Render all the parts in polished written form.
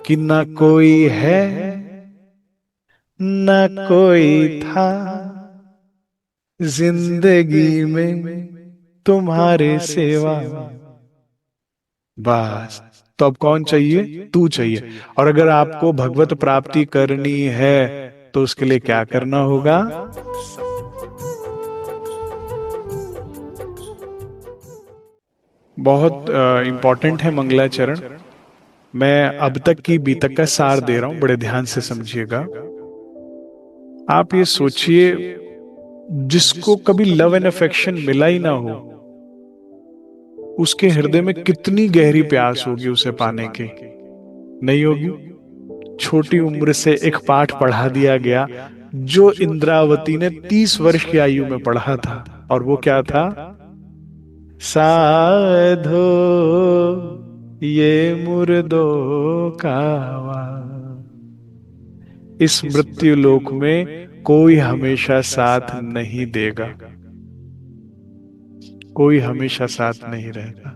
कि न कोई है न कोई था जिंदगी में तुम्हारे सिवा। बस। तो अब कौन चाहिए? तू चाहिए। और अगर आपको भगवत प्राप्ति करनी है तो उसके लिए क्या करना होगा? बहुत इंपॉर्टेंट है मंगलाचरण। मैं अब तक की बीतक का सार दे रहा हूं, बड़े ध्यान से समझिएगा। आप ये सोचिए, जिसको कभी लव एंड अफेक्शन मिला ही ना हो, उसके हृदय में कितनी गहरी प्यास होगी उसे पाने की। नहीं होगी? छोटी उम्र से एक पाठ पढ़ा दिया गया जो इंद्रावती ने 30 वर्ष की आयु में पढ़ा था, और वो क्या था? साधो ये मुर्दों का आवाज। इस मृत्यु लोक में कोई हमेशा साथ नहीं देगा, कोई हमेशा साथ नहीं रहेगा।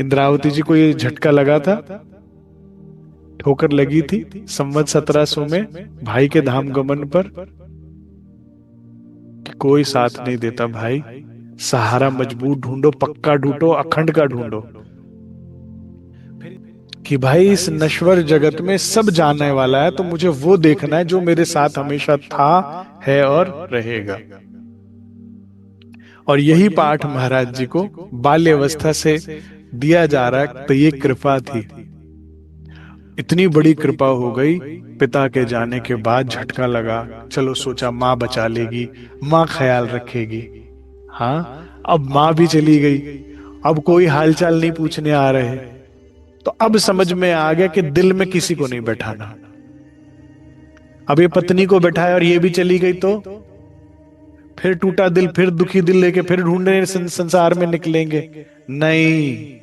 इंद्रावती जी को ये झटका लगा था, ठोकर लगी थी संवत 1700 में भाई के धाम गमन पर, कि कोई साथ नहीं देता भाई, सहारा मजबूत ढूंढो, पक्का ढूंढो, अखंड का ढूंढो। कि भाई इस नश्वर जगत में सब जाने वाला है, तो मुझे वो देखना है जो मेरे साथ हमेशा था, है और रहेगा। और यही पाठ महाराज जी को बाल्यावस्था से दिया जा रहा है। तो ये कृपा थी, इतनी बड़ी कृपा हो गई। पिता के जाने के बाद झटका लगा। चलो सोचा माँ बचा लेगी, माँ ख्याल रखेगी। हाँ, अब माँ भी चली गई, अब कोई हालचाल नहीं पूछने आ रहे। तो अब समझ में आ गया कि दिल में किसी को नहीं बैठाना। अब ये पत्नी को बैठाया और ये भी चली गई, तो फिर टूटा दिल, फिर दुखी दिल लेके फिर ढूंढने संसार में निकलेंगे। नहीं,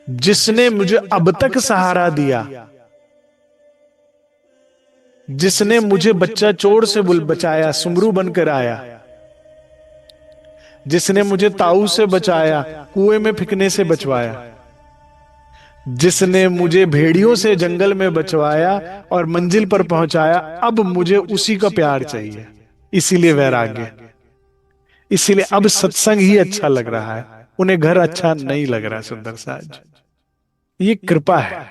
जिसने मुझे अब तक सहारा दिया, जिसने मुझे बच्चा चोर से बचाया, सुमरू बनकर आया, जिसने मुझे ताऊ से बचाया, कुएं में फेंकने से बचवाया, जिसने मुझे भेड़ियों से जंगल में बचवाया और मंजिल पर पहुंचाया, अब मुझे उसी का प्यार चाहिए। इसीलिए वैराग्य, इसीलिए अब सत्संग ही अच्छा लग रहा है, उन्हें घर अच्छा नहीं लग रहा। सुंदर साज, ये कृपा है।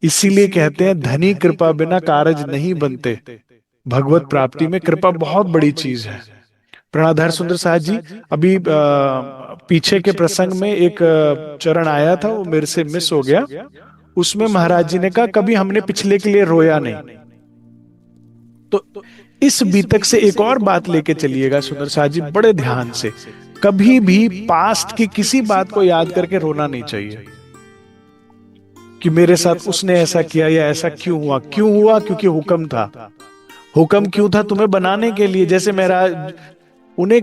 इसीलिए कहते हैं धनी कृपा बिना कारज नहीं बनते। भगवत प्राप्ति में कृपा बहुत बड़ी चीज है। प्रणा सुंदर साहब जी, अभी पीछे के प्रसंग में एक चरण आया था, वो मेरे से मिस हो गया। उसमें महाराज जी ने कहा कभी हमने पिछले के लिए रोया नहीं। तो इस बीतक से एक और बात लेके चलिएगा सुंदर साहब जी, बड़े ध्यान से। कभी भी पास्ट की किसी बात को याद करके रोना नहीं चाहिए कि मेरे साथ उसने ऐसा किया या ऐसा क्यों हुआ। क्यों हुआ? क्योंकि हुक्म था। हुक्म क्यों था? तुम्हें बनाने के लिए। जैसे मेरा उन्हें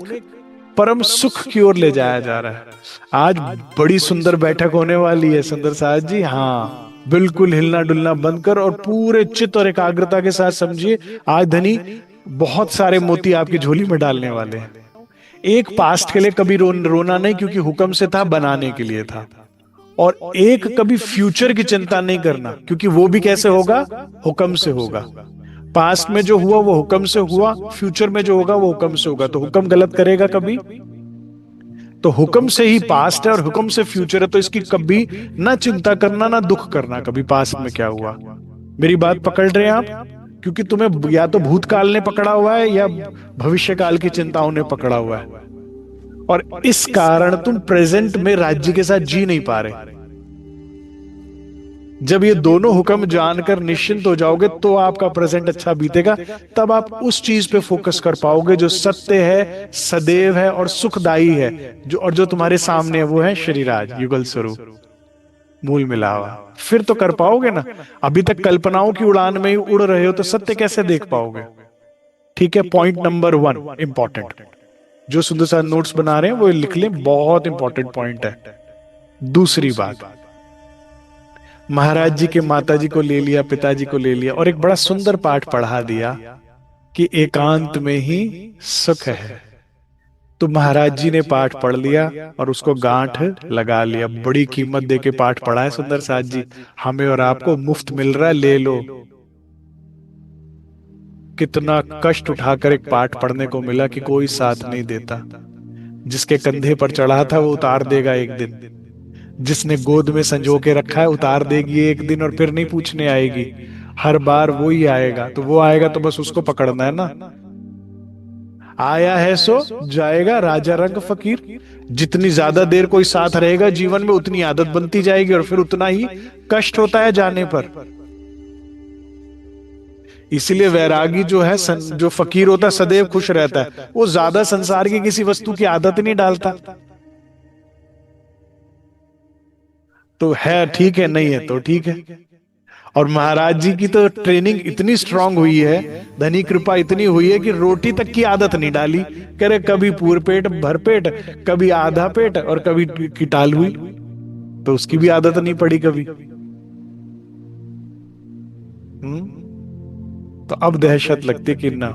परम सुख की ओर ले जाया जा रहा है। आज बड़ी सुंदर बैठक होने वाली है सुंदर साहब जी। हाँ, बिल्कुल हिलना डुलना बंद कर और पूरे चित्त और एकाग्रता के साथ समझिए। आज धनी बहुत सारे मोती आपकी झोली में डालने वाले हैं। एक पास्ट के लिए कभी रोना नहीं, क्योंकि हुक्म से था, बनाने के लिए था। और एक कभी फ्यूचर की चिंता नहीं करना, क्योंकि वो भी कैसे होगा? हुक्म से होगा। पास्ट में जो हुआ वो हुक्म से हुआ, फ्यूचर में जो होगा वो हुक्म से होगा। तो हुक्म गलत करेगा कभी? तो हुक्म से ही पास्ट है और हुक्म से फ्यूचर है, तो इसकी कभी ना चिंता करना ना दुख करना कभी पास्ट में क्या हुआ। मेरी बात पकड़ रहे हैं आप? क्योंकि तुम्हें या तो भूतकाल ने पकड़ा हुआ है या भविष्य काल की चिंताओं ने पकड़ा हुआ है, और इस कारण तुम प्रेजेंट में राज्य के साथ जी नहीं पा रहे। जब ये दोनों हुक्म जानकर निश्चिंत हो जाओगे तो आपका प्रेजेंट अच्छा बीतेगा। तब आप उस चीज पे फोकस कर पाओगे जो सत्य है, सदैव है और सुखदायी है। जो तुम्हारे सामने है वो है श्रीराज युगल स्वरूप, मूल मिलावा। फिर तो कर पाओगे ना। अभी तक कल्पनाओं की उड़ान में ही उड़ रहे हो तो सत्य कैसे देख पाओगे? ठीक है, पॉइंट नंबर 1 इंपॉर्टेंट। जो सुंदर सा नोट्स बना रहे हैं वो लिख लें, बहुत इंपॉर्टेंट पॉइंट है। दूसरी बात, महाराज जी के माता जी को ले लिया, पिताजी को ले लिया और एक बड़ा सुंदर पाठ पढ़ा दिया कि एकांत में ही सुख है। तो महाराज जी ने पाठ पढ़ लिया और उसको गांठ लगा लिया। बड़ी कीमत दे के पाठ पढ़ा है सुंदर साथ जी, हमें और आपको मुफ्त मिल रहा है, ले लो। कितना कष्ट उठाकर एक पाठ पढ़ने को मिला कि कोई साथ नहीं देता। जिसके कंधे पर चढ़ा था वो उतार देगा एक दिन, जिसने गोद में संजो के रखा है उतार देगी एक दिन, और फिर नहीं पूछने आएगी, हर बार वो ही आएगा। तो वो आएगा तो बस उसको पकड़ना है ना। आया है सो जाएगा, राजा रंग फकीर। जितनी ज्यादा देर कोई साथ रहेगा जीवन में उतनी आदत बनती जाएगी और फिर उतना ही कष्ट होता है जाने पर। इसीलिए वैरागी जो है, जो फकीर होता है सदैव खुश रहता है, वो ज्यादा संसार की किसी वस्तु की आदत नहीं डालता। तो है ठीक है, नहीं है तो ठीक है। और महाराज जी की तो ट्रेनिंग इतनी स्ट्रांग हुई है, धनी कृपा इतनी हुई है कि रोटी तक की आदत नहीं डाली। करे कभी पूर पेट भर पेट, कभी आधा पेट, और कभी किटाल हुई, तो उसकी भी आदत नहीं पड़ी कभी। तो अब दहशत लगती कि ना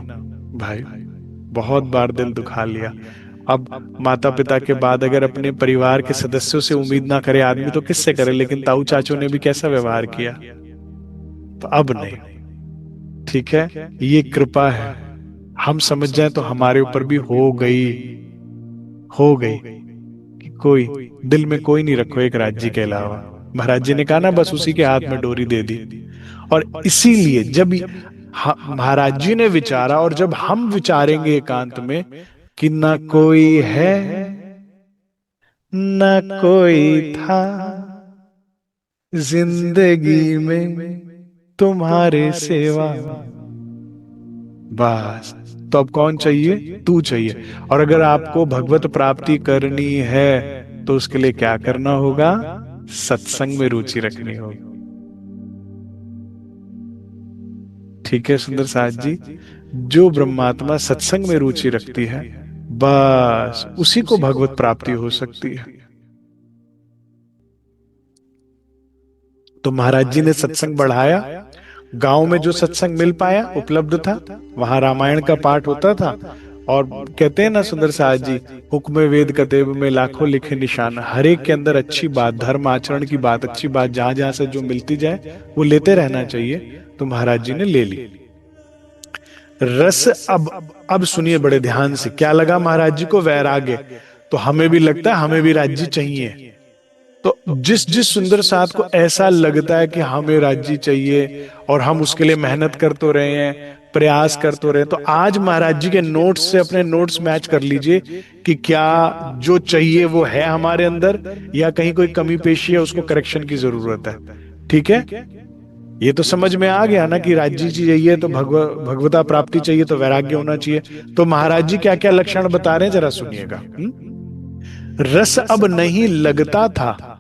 भाई, बहुत बार दिल दुखा लिया। अब माता पिता के बाद अगर अपने परिवार के सदस्यों से उम्मीद ना करे आदमी तो किससे करे। लेकिन ताऊ चाचू ने भी कैसा व्यवहार किया, तो अब नहीं। ठीक है, ये कृपा है, हम समझ जाए तो हमारे ऊपर भी हो गई, हो गई कि कोई दिल में कोई नहीं रखो एक राज्य के अलावा। महाराज जी ने कहा ना, बस उसी के हाथ में डोरी दे दी। और इसीलिए जब महाराज जी ने विचारा, और जब हम विचारेंगे एकांत में कि न कोई है न कोई था जिंदगी में तुम्हारे सेवा, बस तो अब कौन चाहिए? तू चाहिए। और अगर आपको भगवत प्राप्ति करनी है तो उसके लिए क्या करना होगा? सत्संग में रुचि रखनी होगी। ठीक है सुंदर साथ जी, जो ब्रह्मात्मा सत्संग में रुचि रखती है बस उसी को भगवत प्राप्ति हो सकती है। तो महाराज जी ने सत्संग बढ़ाया। गांव में जो सत्संग मिल पाया उपलब्ध था, वहां रामायण का पाठ होता था। और कहते हैं ना सुंदर साथ जी, हुक्म वेद कतेब में लाखों लिखे निशान। हर एक के अंदर अच्छी बात, धर्म आचरण की बात, अच्छी बात जहां जहां से जो मिलती जाए वो लेते रहना चाहिए। तो महाराज जी ने ले ली रस। अब सुनिए बड़े ध्यान से, क्या लगा महाराज जी को? वैराग्य। तो हमें भी लगता है हमें भी राज्य चाहिए। तो जिस जिस सुंदर साथ को ऐसा लगता है कि हमें राज्य चाहिए और हम उसके लिए मेहनत कर तो रहे हैं, प्रयास कर तो रहे हैं, तो आज महाराज जी के नोट्स से अपने नोट्स मैच कर लीजिए कि क्या जो चाहिए वो है हमारे अंदर, या कहीं कोई कमी पेशी है, उसको करेक्शन की जरूरत है। ठीक है, ये तो समझ में आ गया ना कि राज्य चाहिए तो भगवता प्राप्ति चाहिए तो वैराग्य होना चाहिए। तो महाराज जी क्या क्या लक्षण बता रहे हैं जरा सुनिएगा। रस अब नहीं लगता था,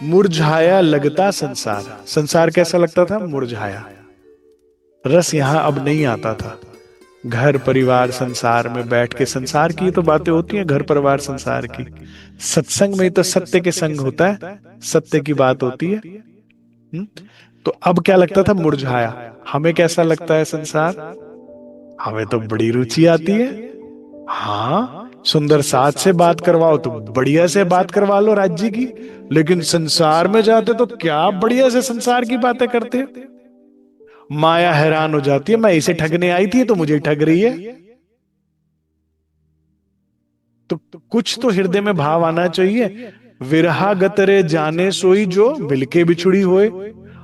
मुरझाया लगता संसार। संसार कैसा लगता था? मुरझाया। रस यहां अब नहीं आता था। घर परिवार संसार में बैठ के, संसार की तो बातें होती हैं, घर परिवार संसार की। सत्संग में तो सत्य के संग होता है, सत्य की बात होती है। तो अब क्या लगता था? मुरझाया। हमें कैसा लगता है संसार? हमें तो बड़ी रुचि आती है। हाँ, सुंदर साथ से बात करवाओ तो बढ़िया से बात करवा लो राज्य की, लेकिन संसार में जाते तो क्या बढ़िया से संसार की बातें करते हैं। माया हैरान हो जाती है, मैं इसे ठगने आई थी तो मुझे ठग रही है। तो कुछ तो हृदय में भाव आना चाहिए। विरहा गतरे जाने सोई जो बिलके बिछुड़ी होए।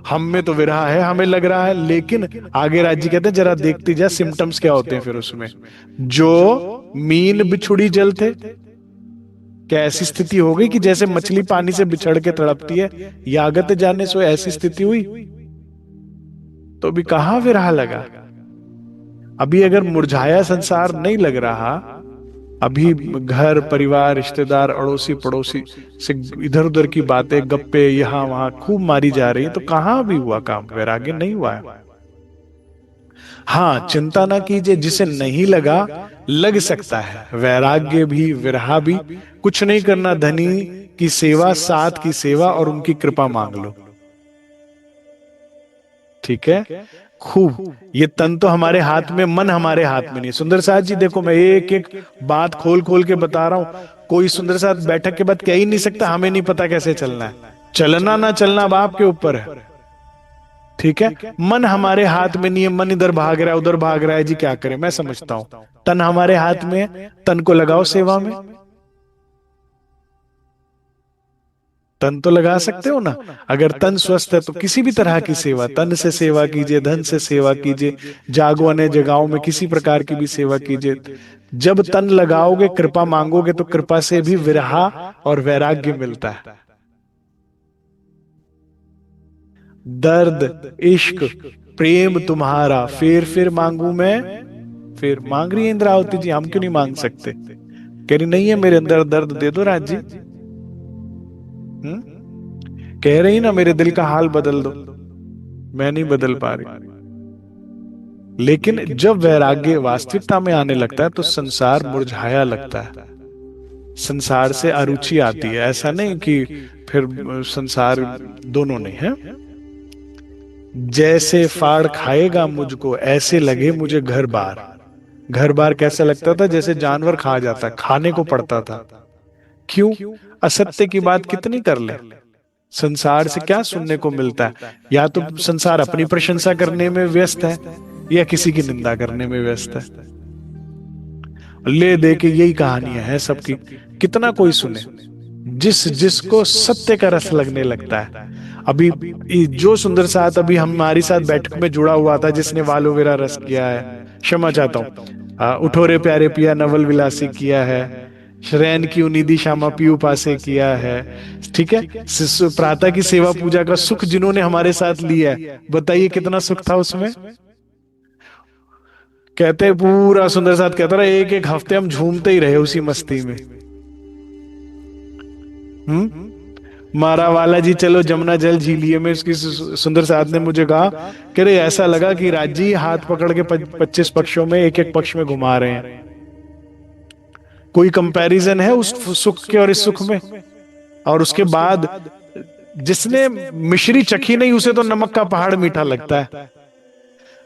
हम में तो विरह है, हमें लग रहा है, लेकिन आगे राज्य कहते हैं जरा देखती जा सिम्टम्स क्या होते हैं फिर उसमें। जो मीन बिछुड़ी जल थे, क्या ऐसी स्थिति हो गई कि जैसे मछली पानी से बिछड़ के तड़पती है, यागत जाने सो ऐसी स्थिति हुई। तो भी कहां विरह लगा? अभी अगर मुरझाया संसार नहीं लग रहा, अभी घर परिवार रिश्तेदार अड़ोसी पड़ोसी से इधर उधर की बातें गप्पे यहां वहां खूब मारी जा रही है, तो कहां भी हुआ काम? वैराग्य नहीं हुआ है। हाँ, चिंता ना कीजिए, जिसे नहीं लगा लग सकता है। वैराग्य भी विरहा भी, कुछ नहीं करना, धनी की सेवा, साथ की सेवा और उनकी कृपा मांग लो। ठीक है, खूब। ये तन तो हमारे हाथ में, मन हमारे हाथ में नहीं। सुंदर साथ जी देखो, मैं एक एक बात खोल खोल के बता रहा हूं। कोई सुंदर साथ बैठक के बाद कह ही नहीं सकता हमें नहीं पता कैसे चलना है। चलना ना चलना अब आपके ऊपर है। ठीक है, मन हमारे हाथ में नहीं है। मन इधर भाग रहा है उधर भाग रहा है जी, क्या करें? मैं समझता हूं तन हमारे हाथ में है, तन को लगाओ सेवा में। तन तो लगा सकते हो ना। अगर तन स्वस्थ है तो किसी भी तरह की सेवा, तन से सेवा कीजिए, धन से सेवा कीजिए, जागो अन्य जगहों में किसी प्रकार की भी सेवा कीजिए। जब तन लगाओगे, कृपा मांगोगे, तो कृपा से भी विरहा और वैराग्य मिलता है। दर्द, इश्क, प्रेम तुम्हारा फिर मांगू मैं। फिर मांग रही है इंद्रावती जी, हम क्यों नहीं मांग सकते? कह रही नहीं है मेरे अंदर दर्द, दे दो राज जी। कह रही ना मेरे दिल का हाल बदल दो। मैं नहीं बदल पा रही। लेकिन जब वैराग्य वास्तविकता में आने लगता है तो संसार मुरझाया लगता है, संसार से अरुचि आती है। ऐसा नहीं कि फिर संसार दोनों नहीं है। जैसे फाड़ खाएगा मुझको ऐसे लगे मुझे घर बार। घर बार कैसा लगता था? जैसे जानवर खा जाता, खाने को पड़ता था। क्यों? असत्य की बात कितनी कर ले, संसार से क्या सुनने को मिलता है? या तो संसार अपनी प्रशंसा करने में व्यस्त है या किसी की निंदा करने में व्यस्त है। ले दे के यही कहानियां हैं सबकी। कितना कोई सुने, जिस जिसको सत्य का रस लगने लगता है। अभी जो सुंदर साथ अभी हमारी साथ बैठक में जुड़ा हुआ था, जिसने वालोवेरा रस किया है, क्षमा चाहता हूँ, उठो रे प्यारे पिया नवल विलासी किया है, शरैन की उनिधि श्यामा पीयू पासे किया है। ठीक है, प्रातः की सेवा पूजा का सुख जिन्होंने हमारे साथ लिया है, बताइए कितना सुख था उसमें। कहते पूरा सुंदर साथ कहता रहा, एक एक हफ्ते हम झूमते ही रहे उसी मस्ती में। मारा वाला जी चलो जमुना जल झीलिए में, उसकी सुंदर साथ ने मुझे कहा कि रे ऐसा लगा कि राजी हाथ पकड़ के 25 पक्षों में एक एक पक्ष में घुमा रहे हैं। कोई कंपैरिजन है उस सुख के और इस सुख में? और उसके बाद जिसने मिश्री चखी नहीं उसे तो नमक का पहाड़ मीठा लगता है,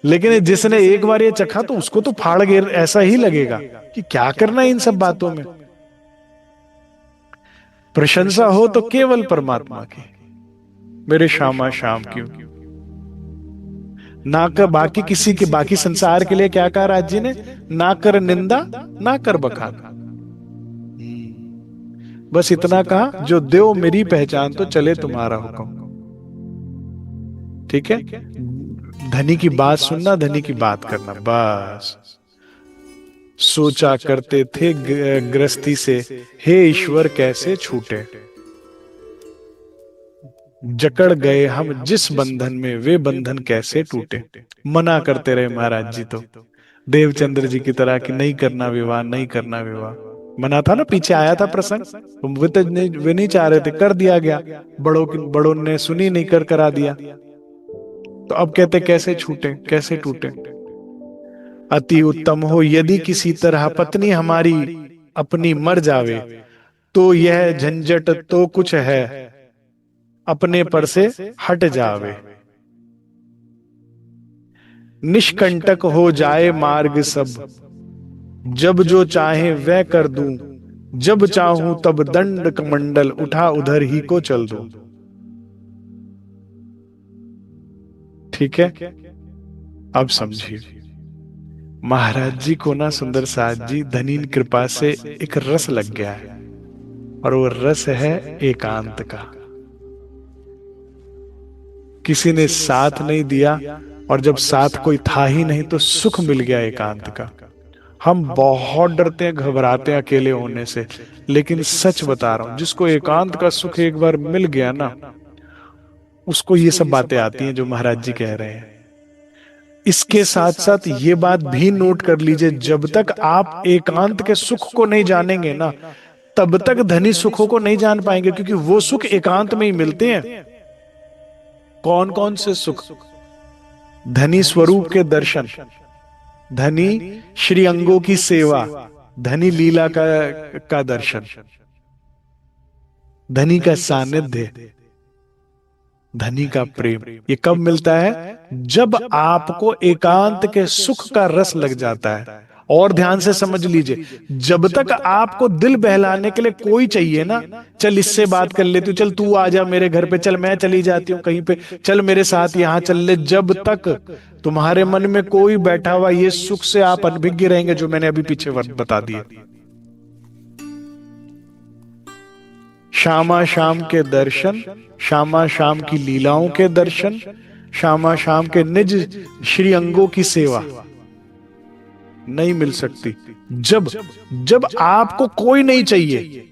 लेकिन जिसने एक बार ये चखा तो उसको तो फाड़ गिर ऐसा ही लगेगा कि क्या करना है इन सब बातों में। प्रशंसा हो तो केवल परमात्मा की, मेरे श्यामा श्याम क्यों, ना कर बाकी किसी के, बाकी संसार के लिए क्या कहा राज जी ने? ना कर निंदा ना कर बखान। बस इतना कहा, जो देव मेरी पहचान तो चले तुम्हारा हुक्म। ठीक है, धनी की बात सुनना, धनी की बात करना, बस। सोचा करते थे गृहस्थी से, हे ईश्वर कैसे छूटे। जकड़ गए हम जिस बंधन में, वे बंधन कैसे टूटे। मना करते रहे महाराज जी तो, देवचंद्र जी की तरह कि नहीं करना विवाह, नहीं करना विवाह। मना था ना, पीछे आया था प्रसंग। वे नहीं चाह रहे थे, कर दिया गया। बड़ों ने सुनी नहीं, कर करा दिया। तो अब कहते कैसे छूटे, कैसे टूटे। अति उत्तम हो यदि किसी तरह पत्नी हमारी अपनी मर जावे, तो यह झंझट तो कुछ है अपने पर से हट जावे। निष्कंटक हो जाए मार्ग सब, जब जो चाहे वह कर दूं, जब चाहूं तब दंड कमंडल उठा उधर ही को चल दूं। ठीक है, अब समझिए। महाराज जी को ना सुंदर साथ जी धनीन कृपा से एक रस लग गया है, और वो रस है एकांत का। किसी ने साथ नहीं दिया, और जब साथ कोई था ही नहीं तो सुख मिल गया एकांत का। हम बहुत डरते हैं, घबराते हैं अकेले होने से, लेकिन सच बता रहा हूं, जिसको एकांत का सुख एक बार मिल गया ना, उसको ये सब बातें आती हैं जो महाराज जी कह रहे हैं। इसके साथ साथ ये बात भी नोट कर लीजिए, जब तक आप एकांत के सुख को नहीं जानेंगे ना, तब तक धनी सुखों को नहीं जान पाएंगे, क्योंकि वो सुख एकांत में ही मिलते हैं। कौन कौन से सुख? धनी स्वरूप के दर्शन, धनी श्री अंगों की सेवा, धनी लीला का दर्शन, धनी का सानिध्य, धनी का प्रेम। ये कब मिलता है? जब आपको एकांत के सुख का रस लग जाता है। और ध्यान से समझ लीजिए, जब तक आपको दिल बहलाने के लिए कोई चाहिए ना, चल इससे बात कर लेती हूँ, चल तू आ जा मेरे घर पे, चल मैं चली जाती हूँ कहीं पे, चल मेरे साथ यहां चल ले, जब तक तुम्हारे मन में कोई बैठा हुआ, ये सुख से आप अनभिज्ञ रहेंगे, जो मैंने अभी पीछे बता दिया। श्यामा शाम के दर्शन, श्यामा शाम की लीलाओं के दर्शन, श्यामा शाम के निज श्री अंगों की सेवा नहीं मिल सकती। जब जब आपको कोई नहीं चाहिए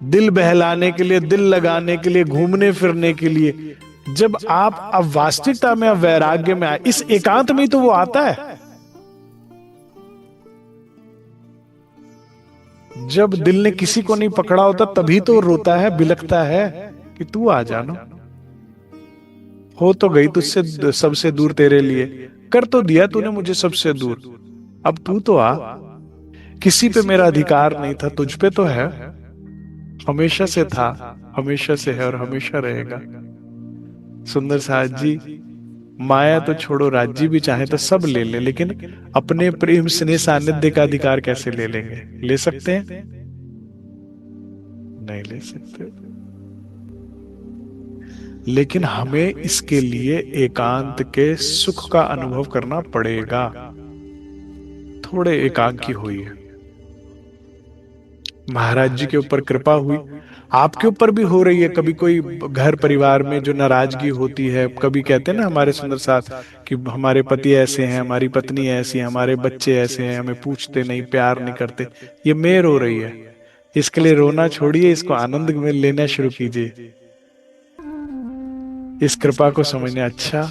दिल बहलाने के लिए, दिल लगाने के लिए, घूमने फिरने के लिए, जब आप अब वास्तविकता में, अब वैराग्य में आए, इस एकांत में तो वो आता है। जब दिल ने किसी को नहीं पकड़ा होता तभी तो रोता है, बिलखता है कि तू आ जाना, हो तो गई तुझसे सबसे दूर, तेरे लिए कर तो दिया तूने मुझे सबसे दूर, अब तू तो आ। किसी पे मेरा अधिकार नहीं था, तुझ पे तो है, हमेशा से था, हमेशा से है और हमेशा रहेगा। सुंदर साथ जी, माया तो छोड़ो, राज्य भी चाहे तो सब ले ले, लेकिन अपने प्रेम स्नेह सानिध्य का अधिकार कैसे ले लेंगे? ले सकते हैं? नहीं ले सकते। लेकिन हमें इसके लिए एकांत के सुख का अनुभव करना पड़ेगा। थोड़े एकांकी हुई है, महाराज जी के ऊपर कृपा हुई, आपके ऊपर भी हो रही है। कभी कोई घर परिवार में जो नाराजगी होती है, कभी कहते हैं ना हमारे सुंदर साथ कि हमारे पति ऐसे हैं, हमारी पत्नी ऐसी है, हमारे बच्चे ऐसे हैं, हमें पूछते नहीं, प्यार नहीं करते, ये मेर हो रही है। इसके लिए रोना छोड़िए, इसको आनंद में लेना शुरू कीजिए। इस कृपा को समझने, अच्छा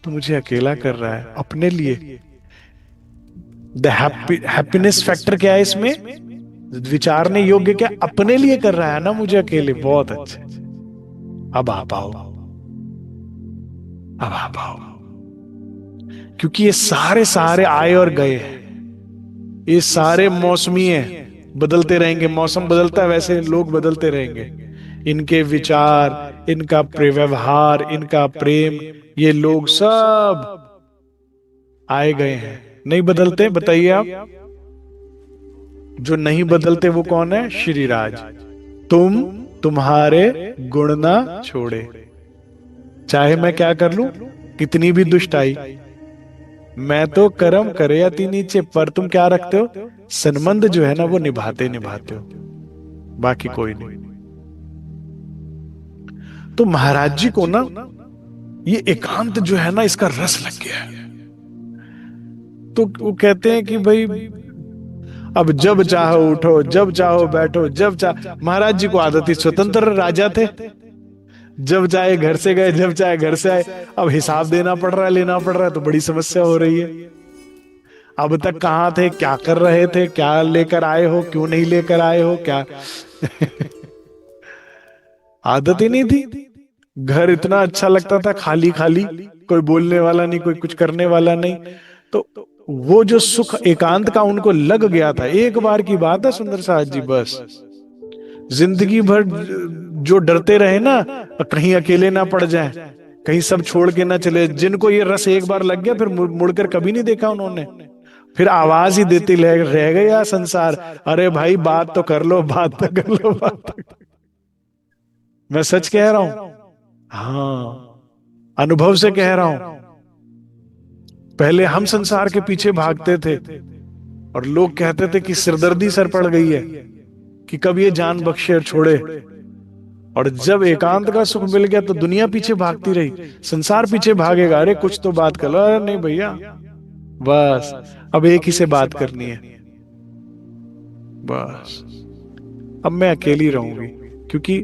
तो मुझे अकेला कर रहा है अपने लिए। द हैप्पीनेस फैक्टर क्या है इसमें? विचारने योग्य क्या, अपने लिए कर रहा है ना मुझे अकेले, बहुत अच्छे। अब आ पाओ, अब आ पाओ, क्योंकि ये सारे आए और गए हैं, ये सारे मौसमी हैं, बदलते रहेंगे। मौसम बदलता है वैसे लोग बदलते रहेंगे। इनके विचार, इनका व्यवहार, इनका प्रेम, ये लोग सब आए गए हैं, नहीं बदलते। बताइए आप, जो नहीं बदलते वो कौन है? श्री राज। तुम तुम्हारे गुण ना छोड़े, चाहे मैं क्या कर लूं, कितनी भी दुष्ट आई, मैं तो कर्म करे अति नीचे, पर तुम क्या रखते हो? संबंध जो है ना वो निभाते हो, बाकी कोई नहीं। तो महाराज जी को ना ये एकांत जो है ना, इसका रस लग गया है। तो वो कहते हैं कि भाई अब जब चाहो उठो, जब चाहो बैठो, जब चाहो। महाराज जी को आदत ही, स्वतंत्र राजा थे, जब चाहे घर से गए, जब चाहे घर से आए। अब हिसाब देना पड़ रहा है, लेना पड़ रहा है, तो बड़ी समस्या हो रही है। अब तक कहां थे, क्या कर रहे थे, क्या लेकर आए हो, क्यों नहीं लेकर आए हो, क्या आदत ही नहीं थी। घर इतना अच्छा लगता था, खाली खाली, कोई बोलने वाला नहीं, कोई कुछ करने वाला नहीं। तो वो जो सुख एकांत का उनको लग गया था, एक बार की बात है सुंदर साथ जी, बस जिंदगी भर जो डरते रहे ना, कहीं अकेले ना पड़ जाएं, कहीं सब छोड़ के ना चले। जिनको ये रस एक बार लग गया, फिर मुड़कर कभी नहीं देखा उन्होंने, फिर आवाज ही देती रह गया संसार, अरे भाई बात तो कर लो, बात तो कर लो, बात तो। मैं सच कह रहा हूं, हाँ, अनुभव से कह रहा हूं। पहले हम संसार के पीछे भागते थे और लोग कहते थे कि सिरदर्दी सर पड़ गई है कि कब ये जान बख्शे और छोड़े। और जब एकांत का सुख मिल गया तो दुनिया पीछे भागती रही, संसार पीछे भागेगा, अरे कुछ तो बात कर लो, अरे नहीं भैया बस अब एक ही से बात करनी है, बस अब मैं अकेली रहूंगी, क्योंकि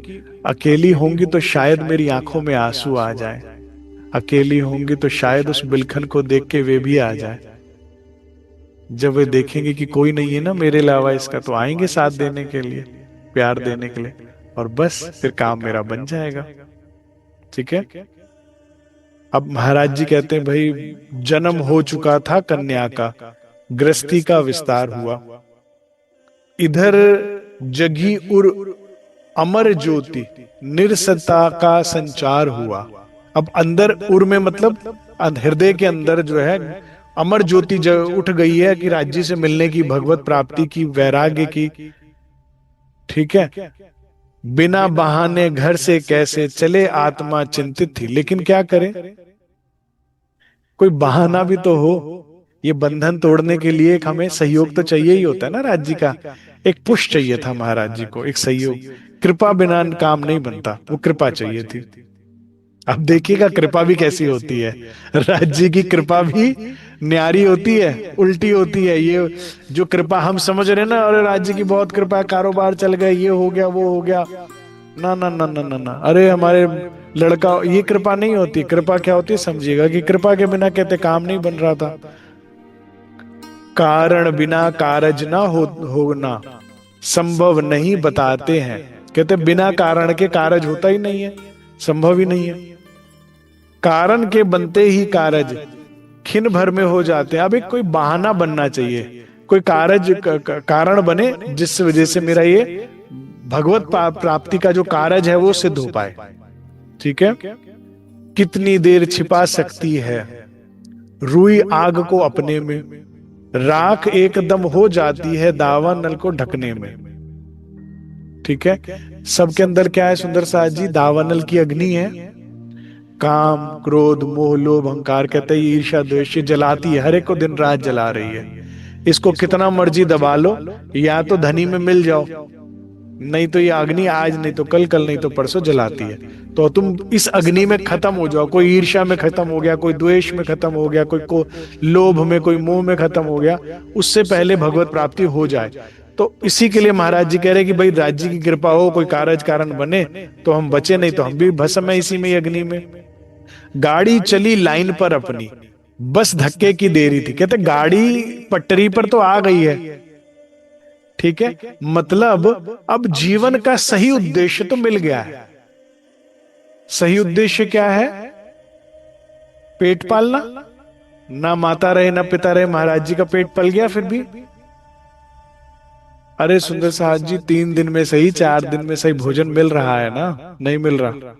अकेली होंगी तो शायद मेरी आंखों में आंसू आ जाए, अकेली होंगी तो शायद उस बिलखन को देख के वे भी आ जाए। जब वे देखेंगे कि कोई नहीं है ना मेरे अलावा इसका, तो आएंगे साथ देने के लिए, प्यार देने के लिए, और बस फिर काम मेरा बन जाएगा। ठीक है। अब महाराज जी कहते हैं, भाई जन्म हो चुका था कन्या का, गृहस्थी का विस्तार हुआ, इधर जगी उर अमर ज्योति, निरसता का संचार हुआ। अब अंदर उर में मतलब हृदय के अंदर जो है अमर ज्योति उठ गई है कि राज्य से मिलने की, भगवत प्राप्ति की, वैराग्य की। ठीक है, बिना बहाने घर से कैसे चले, आत्मा चिंतित थी। लेकिन क्या करे, कोई बहाना भी तो हो। ये बंधन तोड़ने के लिए एक हमें सहयोग तो चाहिए ही होता है ना, राज्य का एक पुश चाहिए था महाराज जी को, एक सहयोग। कृपा बिना काम नहीं बनता, वो कृपा चाहिए थी। अब देखिएगा कृपा भी कैसी होती है, राज्य की कृपा भी न्यारी होती है, उल्टी होती है। ये जो कृपा हम समझ रहे हैं ना, अरे राज्य की बहुत कृपा है, कारोबार चल गए, ये हो गया वो हो गया, ना ना ना ना ना ना, अरे हमारे लड़का, ये कृपा नहीं होती। कृपा क्या होती है समझिएगा, कि कृपा के बिना कहते काम नहीं बन रहा था। कारण बिना कारज ना होना संभव नहीं बताते हैं। कहते बिना कारण के कारज होता ही नहीं है, संभव ही नहीं है। कारण के बनते ही कारज क्षण भर में हो जाते हैं। अब एक कोई बहाना बनना चाहिए, कोई कारण बने जिस वजह से मेरा ये भगवत प्राप्ति का जो कारज है वो सिद्ध हो पाए। ठीक है, कितनी देर छिपा सकती है रुई आग को अपने में, राख एकदम हो जाती है दावा नल को ढकने में। ठीक है, सबके अंदर क्या है सुंदर साथ जी, दावानल की अग्नि है। काम क्रोध मोह लोभ अहंकार, कहते हैं ईर्ष्या द्वेष जलाती है, हर एक को दिन रात जला रही है। इसको कितना मर्जी दबा लो, या तो धनी में मिल जाओ, नहीं तो ये अग्नि आज नहीं तो कल, कल नहीं तो परसों जलाती है। तो तुम इस अग्नि में खत्म हो जाओ। कोई ईर्ष्या में खत्म हो गया, कोई द्वेष में खत्म हो गया, कोई को लोभ में, कोई मोह में खत्म हो गया, उससे पहले भगवत प्राप्ति हो जाए। तो इसी के लिए महाराज जी कह रहे कि भाई राज्य की कृपा हो, कोई कारज कारण बने तो हम बचे, नहीं तो हम भी भस्म है इसी में, अग्नि में। गाड़ी चली लाइन पर अपनी, बस धक्के की देरी थी। कहते गाड़ी पटरी पर तो आ गई है, ठीक है, मतलब अब जीवन का सही उद्देश्य तो मिल गया है। सही उद्देश्य क्या है? पेट पालना। ना माता रहे ना पिता रहे, महाराज जी का पेट पल गया फिर भी। अरे सुंदर साहब जी, 3 दिन में सही, 4 दिन में सही भोजन मिल रहा है ना? नहीं मिल रहा।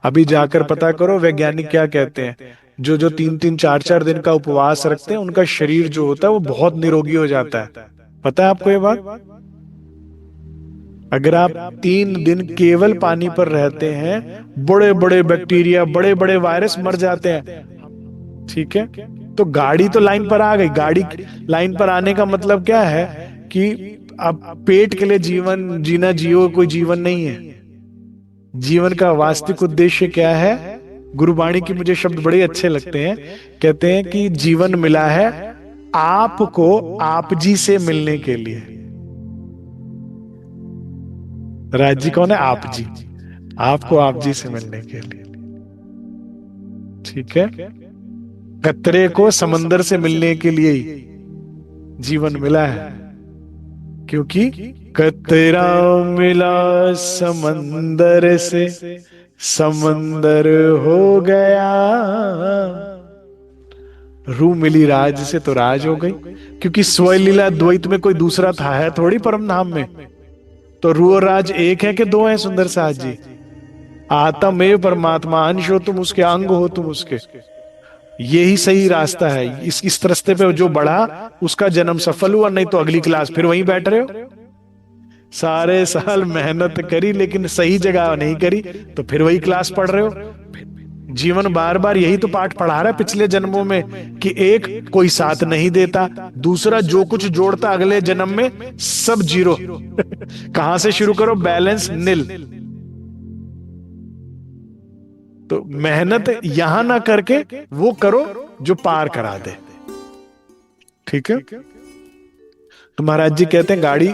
अभी जाकर पता करो वैज्ञानिक क्या कहते हैं। जो जो 3-3 4-4 दिन का उपवास रखते हैं, उनका शरीर जो होता है वो बहुत निरोगी हो जाता है। पता है आपको ये बात? अगर आप 3 दिन केवल पानी पर रहते हैं, बड़े बड़े बैक्टीरिया, बड़े बड़े वायरस मर जाते हैं। ठीक है, तो गाड़ी तो लाइन पर आ गई। गाड़ी लाइन पर आने का मतलब क्या है कि अब पेट के लिए जीवन जीना, जियो कोई जीवन नहीं है। जीवन का वास्तविक उद्देश्य क्या है? गुरुवाणी की मुझे शब्द बड़े अच्छे लगते हैं। कहते हैं कि जीवन मिला है आपको आप जी से मिलने के लिए। राज जी कौन है? आप जी। आपको आप जी से मिलने के लिए। ठीक है, कतरे को समंदर से मिलने के लिए ही जीवन मिला है, क्योंकि कतरा मिला समंदर से, समंदर हो गया। रूह मिली राज से तो राज हो गई, क्योंकि स्वलीला द्वैत में कोई दूसरा था है थोड़ी परम धाम में। तो रूह और राज एक है कि दो है सुंदर साथ जी? आत्म एव परमात्मा, अंश हो तुम उसके, अंग हो तुम उसके। यही सही रास्ता है। इस रास्ते पे जो बढ़ा उसका जन्म सफल हुआ, नहीं तो अगली क्लास फिर वहीं बैठ रहे हो। सारे साल मेहनत करी लेकिन सही जगह नहीं करी, तो फिर वही क्लास पढ़ रहे हो। जीवन बार बार यही तो पाठ पढ़ा रहा है पिछले जन्मों में, कि एक कोई साथ नहीं देता, दूसरा जो कुछ जोड़ता अगले जन्म में सब जीरो। कहां से शुरू करो? बैलेंस निल। तो मेहनत यहां ना करके वो करो जो पार करा दे। ठीक है, तो महाराज जी कहते हैं गाड़ी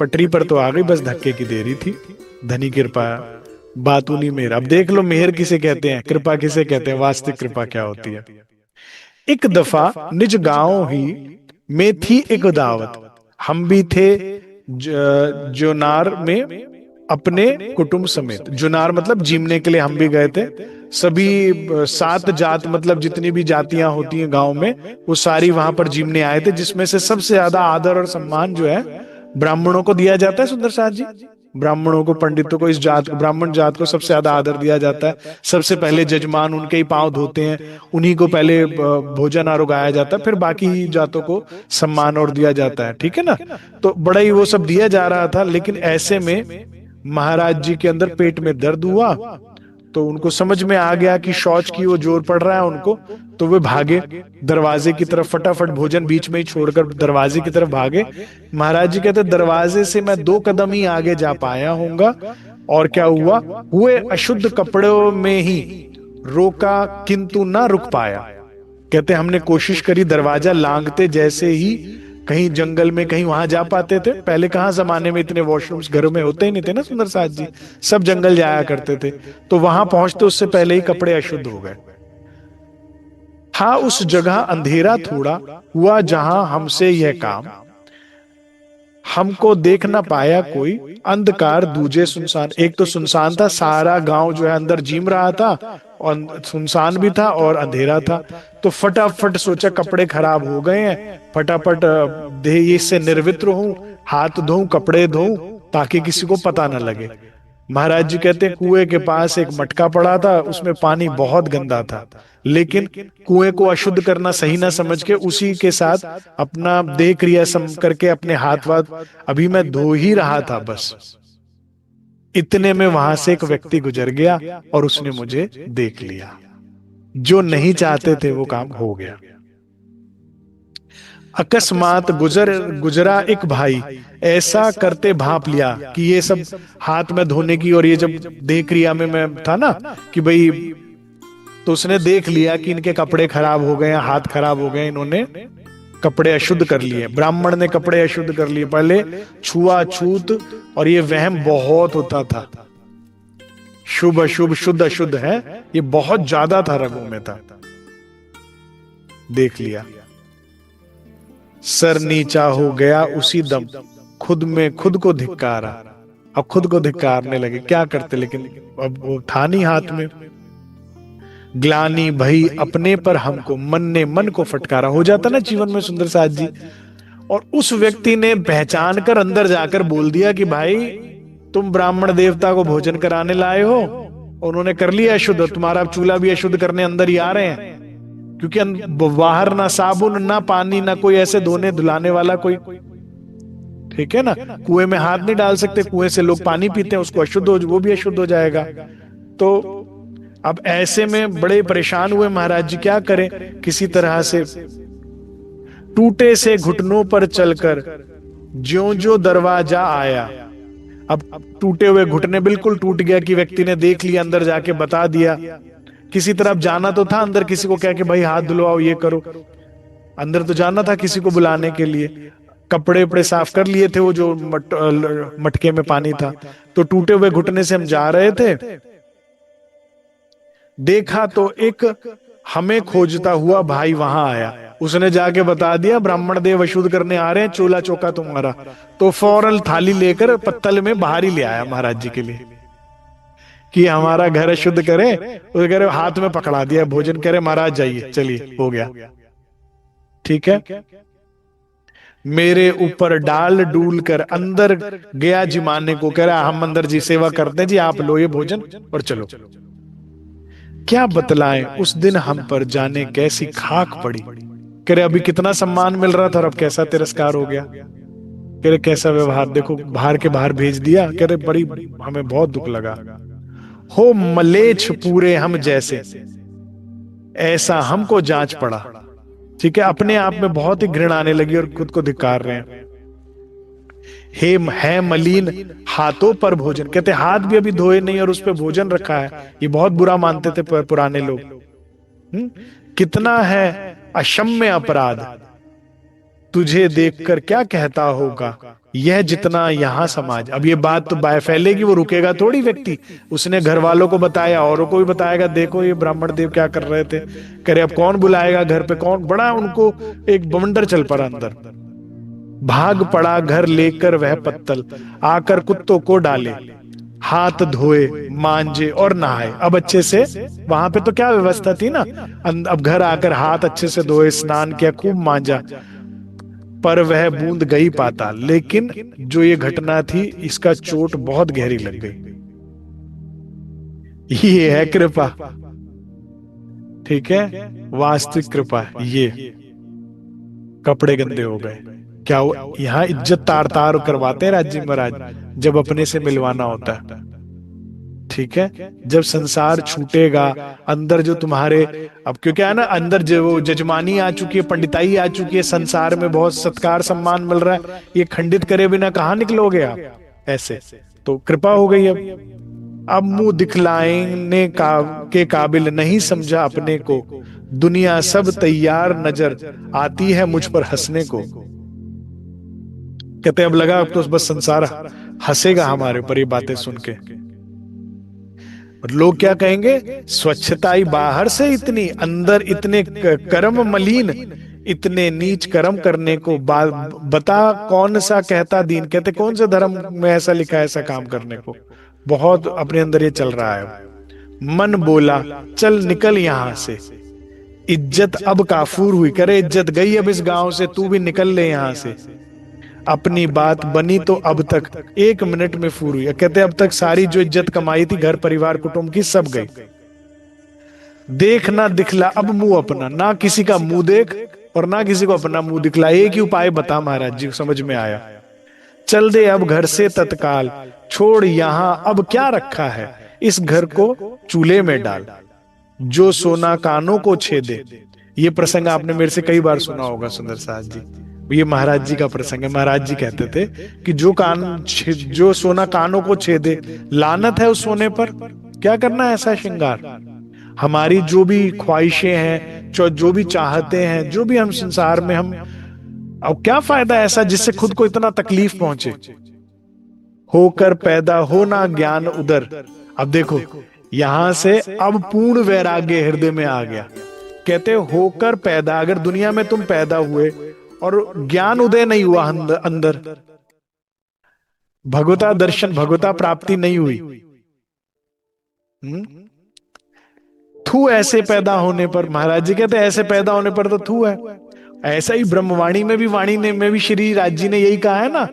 पटरी पर तो आ गई, बस धक्के की देरी थी। धनी कृपा बातूनी मेहर। अब देख लो मेहर किसे कहते हैं, कृपा किसे कहते हैं, वास्तविक कृपा क्या होती है। एक दफा निज गांव ही में थी एक दावत, हम भी थे जोनार में अपने कुटुंब समेत। जुनार मतलब जीमने के लिए हम भी गए थे। सभी 7 जात मतलब जितनी भी जातियां होती हैं गांव में, वो सारी वहां पर जीमने आए थे, जिसमें से सबसे ज्यादा आदर और सम्मान जो है ब्राह्मणों को दिया जाता है सुंदर साथ जी। ब्राह्मणों को, पंडितों को, इस जात, ब्राह्मण जात को सबसे ज्यादा आदर दिया जाता है। सबसे पहले जजमान उनके ही पांव धोते हैं, उन्हीं को पहले भोजन आर उगाया जाता है, फिर बाकी जातों को सम्मान और दिया जाता है, ठीक है ना। तो बड़ा ही वो सब दिया जा रहा था। लेकिन ऐसे में महाराज जी के अंदर पेट में दर्द हुआ, तो उनको समझ में आ गया कि शौच की वो जोर पड़ रहा है उनको। तो वे भागे दरवाजे की तरफ, फटाफट भोजन बीच में ही छोड़कर दरवाजे की तरफ भागे। महाराज जी कहते दरवाजे से मैं 2 कदम ही आगे जा पाया होऊंगा, और क्या हुआ, हुए अशुद्ध कपड़ों में ही रोका किंतु ना रुक पाया। कहते हमने कोशिश करी, दरवाजा लांघते जैसे ही कहीं जंगल में कहीं वहां जा पाते थे। पहले कहां जमाने में इतने वॉशरूम्स घरों में होते ही नहीं थे ना सुंदर साथ जी, सब जंगल जाया करते थे। तो वहां पहुंचते उससे पहले ही कपड़े अशुद्ध हो गए। हाँ, उस जगह अंधेरा थोड़ा हुआ जहां हमसे यह काम, हमको देख ना पाया कोई, अंधकार दूजे सुनसान। एक तो सुनसान था, सारा गांव जो है अंदर जीम रहा था, और सुनसान भी था और अंधेरा था। तो फटाफट सोचा कपड़े खराब हो गए हैं, फटाफट देह से निर्वित्र हूं, हाथ धोऊं, कपड़े धोऊं, ताकि किसी को पता ना लगे। महाराज जी कहते हैं कुएं के पास एक मटका पड़ा था, उसमें पानी बहुत गंदा था, लेकिन कुएं को अशुद्ध करना सही ना समझ के उसी के साथ अपना देह क्रिया सम करके अपने हाथ वाथ अभी मैं धो ही रहा था बस। इतने में वहां से एक व्यक्ति गुजर गया और उसने मुझे देख लिया। जो नहीं चाहते थे वो काम हो गया। अकस्मात गुजरा एक भाई, ऐसा करते भाप लिया कि ये सब हाथ में धोने की, और ये जब देह क्रिया में मैं था ना कि भाई, तो उसने देख लिया कि इनके कपड़े खराब हो गए, हाथ खराब हो गए, इन्होंने कपड़े अशुद्ध कर लिए, ब्राह्मण ने कपड़े अशुद्ध कर लिए। पहले छुआछूत और ये वहम बहुत होता था, शुभ अशुभ शुद्ध अशुद्ध है, ये बहुत ज्यादा था, रगों में था। देख लिया, सर नीचा हो गया उसी दम, खुद में खुद को धिक्कारा। अब खुद को धिक्कारने लगे, क्या करते, लेकिन अब वो था नहीं हाथ में। ग्लानी भई अपने पर हमको, मन ने मन को फटकारा। हो जाता ना जीवन में सुंदर साथ जी। और उस व्यक्ति ने पहचान कर अंदर जाकर बोल दिया कि भाई तुम ब्राह्मण देवता को भोजन कराने लाए हो, उन्होंने कर लिया अशुद्ध, तुम्हारा चूल्हा भी अशुद्ध करने अंदर ही आ रहे हैं, क्योंकि बाहर ना साबुन ना पानी ना कोई ऐसे धोने धुलाने वाला कोई, ठीक है ना। कुएं में हाथ नहीं डाल सकते, कुएं से लोग पानी पीते हैं, उसको अशुद्ध हो, वो भी अशुद्ध हो जाएगा। तो अब ऐसे में बड़े परेशान हुए महाराज जी, क्या करें। किसी तरह से टूटे से घुटनों पर चलकर ज्यों ज्यों दरवाजा आया। अब टूटे हुए घुटने बिल्कुल टूट गया कि व्यक्ति ने देख लिया, अंदर जाके बता दिया। किसी तरफ जाना तो था अंदर, किसी को कह के भाई हाथ धुलवाओ, ये करो, अंदर तो जाना था किसी को बुलाने के लिए। कपड़े उपड़े साफ कर लिए थे, वो जो मटके में पानी था। तो टूटे हुए घुटने से हम जा रहे थे, देखा तो एक हमें खोजता हुआ भाई वहां आया। उसने जाके बता दिया ब्राह्मण देव अशुद्ध करने आ रहे हैं, चोला चौका तुम्हारा। तो फौरन थाली लेकर पत्तल में बाहर ही ले आया महाराज जी के लिए कि हमारा घर अशुद्ध करे। उस करे हाथ में पकड़ा दिया, भोजन करे, महाराज जाइए, चलिए हो गया, ठीक है। मेरे ऊपर डाल डूल कर अंदर गया जिमाने को, कह रहा हम अंदर जी सेवा करते हैं जी, आप लो ये भोजन और चलो। क्या बतलाएं उस दिन हम पर जाने कैसी खाक पड़ी। कह रहे अभी कितना सम्मान मिल रहा था और अब कैसा तिरस्कार हो गया। कह रहे कैसा व्यवहार, देखो बाहर के बाहर भेज दिया। कह रहे बड़ी हमें बहुत दुख लगा। हो मलेच्छ पूरे हम जैसे, ऐसा हमको जांच पड़ा, ठीक है। अपने आप में बहुत ही घृणा आने लगी और खुद को धिक्कार रहे हैं। हे है मलीन हाथों पर भोजन, कहते हाथ भी अभी धोए नहीं और उस पर भोजन रखा है, ये बहुत बुरा मानते थे पुराने लोग। कितना है अक्षम्य अपराध, तुझे देखकर क्या कहता होगा यह जितना यहाँ समाज। अब ये बात तो फैलेगी, वो रुकेगा थोड़ी व्यक्ति। उसने घर वालों को बताया, औरों को भी बताएगा, देखो ये ब्राह्मण देव क्या कर रहे थे। करे अब कौन बुलाएगा घर पे, कौन, बड़ा उनको एक बवंडर चल पड़ा अंदर। भाग पड़ा घर लेकर वह पत्तल, आकर कुत्तों को डाले, हाथ धोए मांजे और नहाए। अब अच्छे से, वहां पे तो क्या व्यवस्था थी ना, अब घर आकर हाथ अच्छे से धोए, स्नान किया, खूब मांजा। पर वह बूंद गई पाताल। लेकिन जो ये घटना थी, इसका चोट बहुत गहरी लग गई। ये है कृपा, ठीक है, वास्तविक कृपा। ये कपड़े गंदे हो गए, क्या यहाँ इज्जत तार तार करवाते हैं राज्य महाराज जब अपने से मिलवाना होता है, ठीक है। जब संसार छूटेगा, अंदर जो तुम्हारे, अब क्यों क्या है ना, अंदर जो वो जजमानी आ चुकी है, पंडिताई आ चुकी है, संसार में बहुत सत्कार सम्मान मिल रहा है, ये खंडित करे बिना कहाँ निकलोगे आप ऐसे। तो कृपा हो गई। अब मुंह दिखलाने के काबिल नहीं समझा अपने को, दुनिया सब तैयार नजर आती है मुझ पर हंसने को। कहते अब लगा अब तो बस संसार हंसेगा हमारे ऊपर ये बातें सुन के। और लोग क्या कहेंगे, स्वच्छता ही बाहर से इतनी, अंदर इतने कर्म मलिन, इतने नीच कर्म करने को बता कौन सा कहता दीन। कहते कौन से धर्म में ऐसा लिखा है ऐसा काम करने को। बहुत अपने अंदर ये चल रहा है। मन बोला चल निकल यहां से, इज्जत अब काफूर हुई। करे इज्जत गई अब इस गांव से, तू भी निकल ले यहां से। अपनी बात बनी तो अब तक 1 मिनट में फूर हुई। कहते अब तक सारी जो इज्जत कमाई थी घर परिवार कुटुंब की, सब गई। देख ना दिखला अब मुंह अपना, ना किसी का मुंह देख और ना किसी को अपना मुंह दिखला। एक ही उपाय बता महाराज जी, समझ में आया। चल दे अब घर से तत्काल, छोड़ यहां अब क्या रखा है, इस घर को चूल्हे में डाल, जो सोना कानों को छेदे। ये प्रसंग आपने मेरे से कई बार सुना होगा सुंदर साहब जी, ये महाराज जी का प्रसंग है। महाराज जी कहते थे कि जो सोना कानों को छेदे, लानत है उस सोने पर। क्या करना है ऐसा श्रृंगार। हमारी जो भी ख्वाहिशें हैं, जो भी चाहते हैं, जो भी हम संसार में हम, अब क्या फायदा ऐसा जिससे खुद को इतना तकलीफ पहुंचे। होकर पैदा होना ज्ञान उदर। अब देखो यहां से अब पूर्ण वैराग्य हृदय में आ गया। कहते होकर पैदा, अगर दुनिया में तुम पैदा हुए और ज्ञान उदय नहीं हुआ अंदर, भगवता दर्शन भगवता प्राप्ति नहीं हुई, थू ऐसे पैदा होने पर। महाराज जी कहते ऐसे पैदा होने पर तो थू है। ऐसा ही ब्रह्मवाणी में भी, वाणी ने में भी श्री राज जी ने यही कहा है ना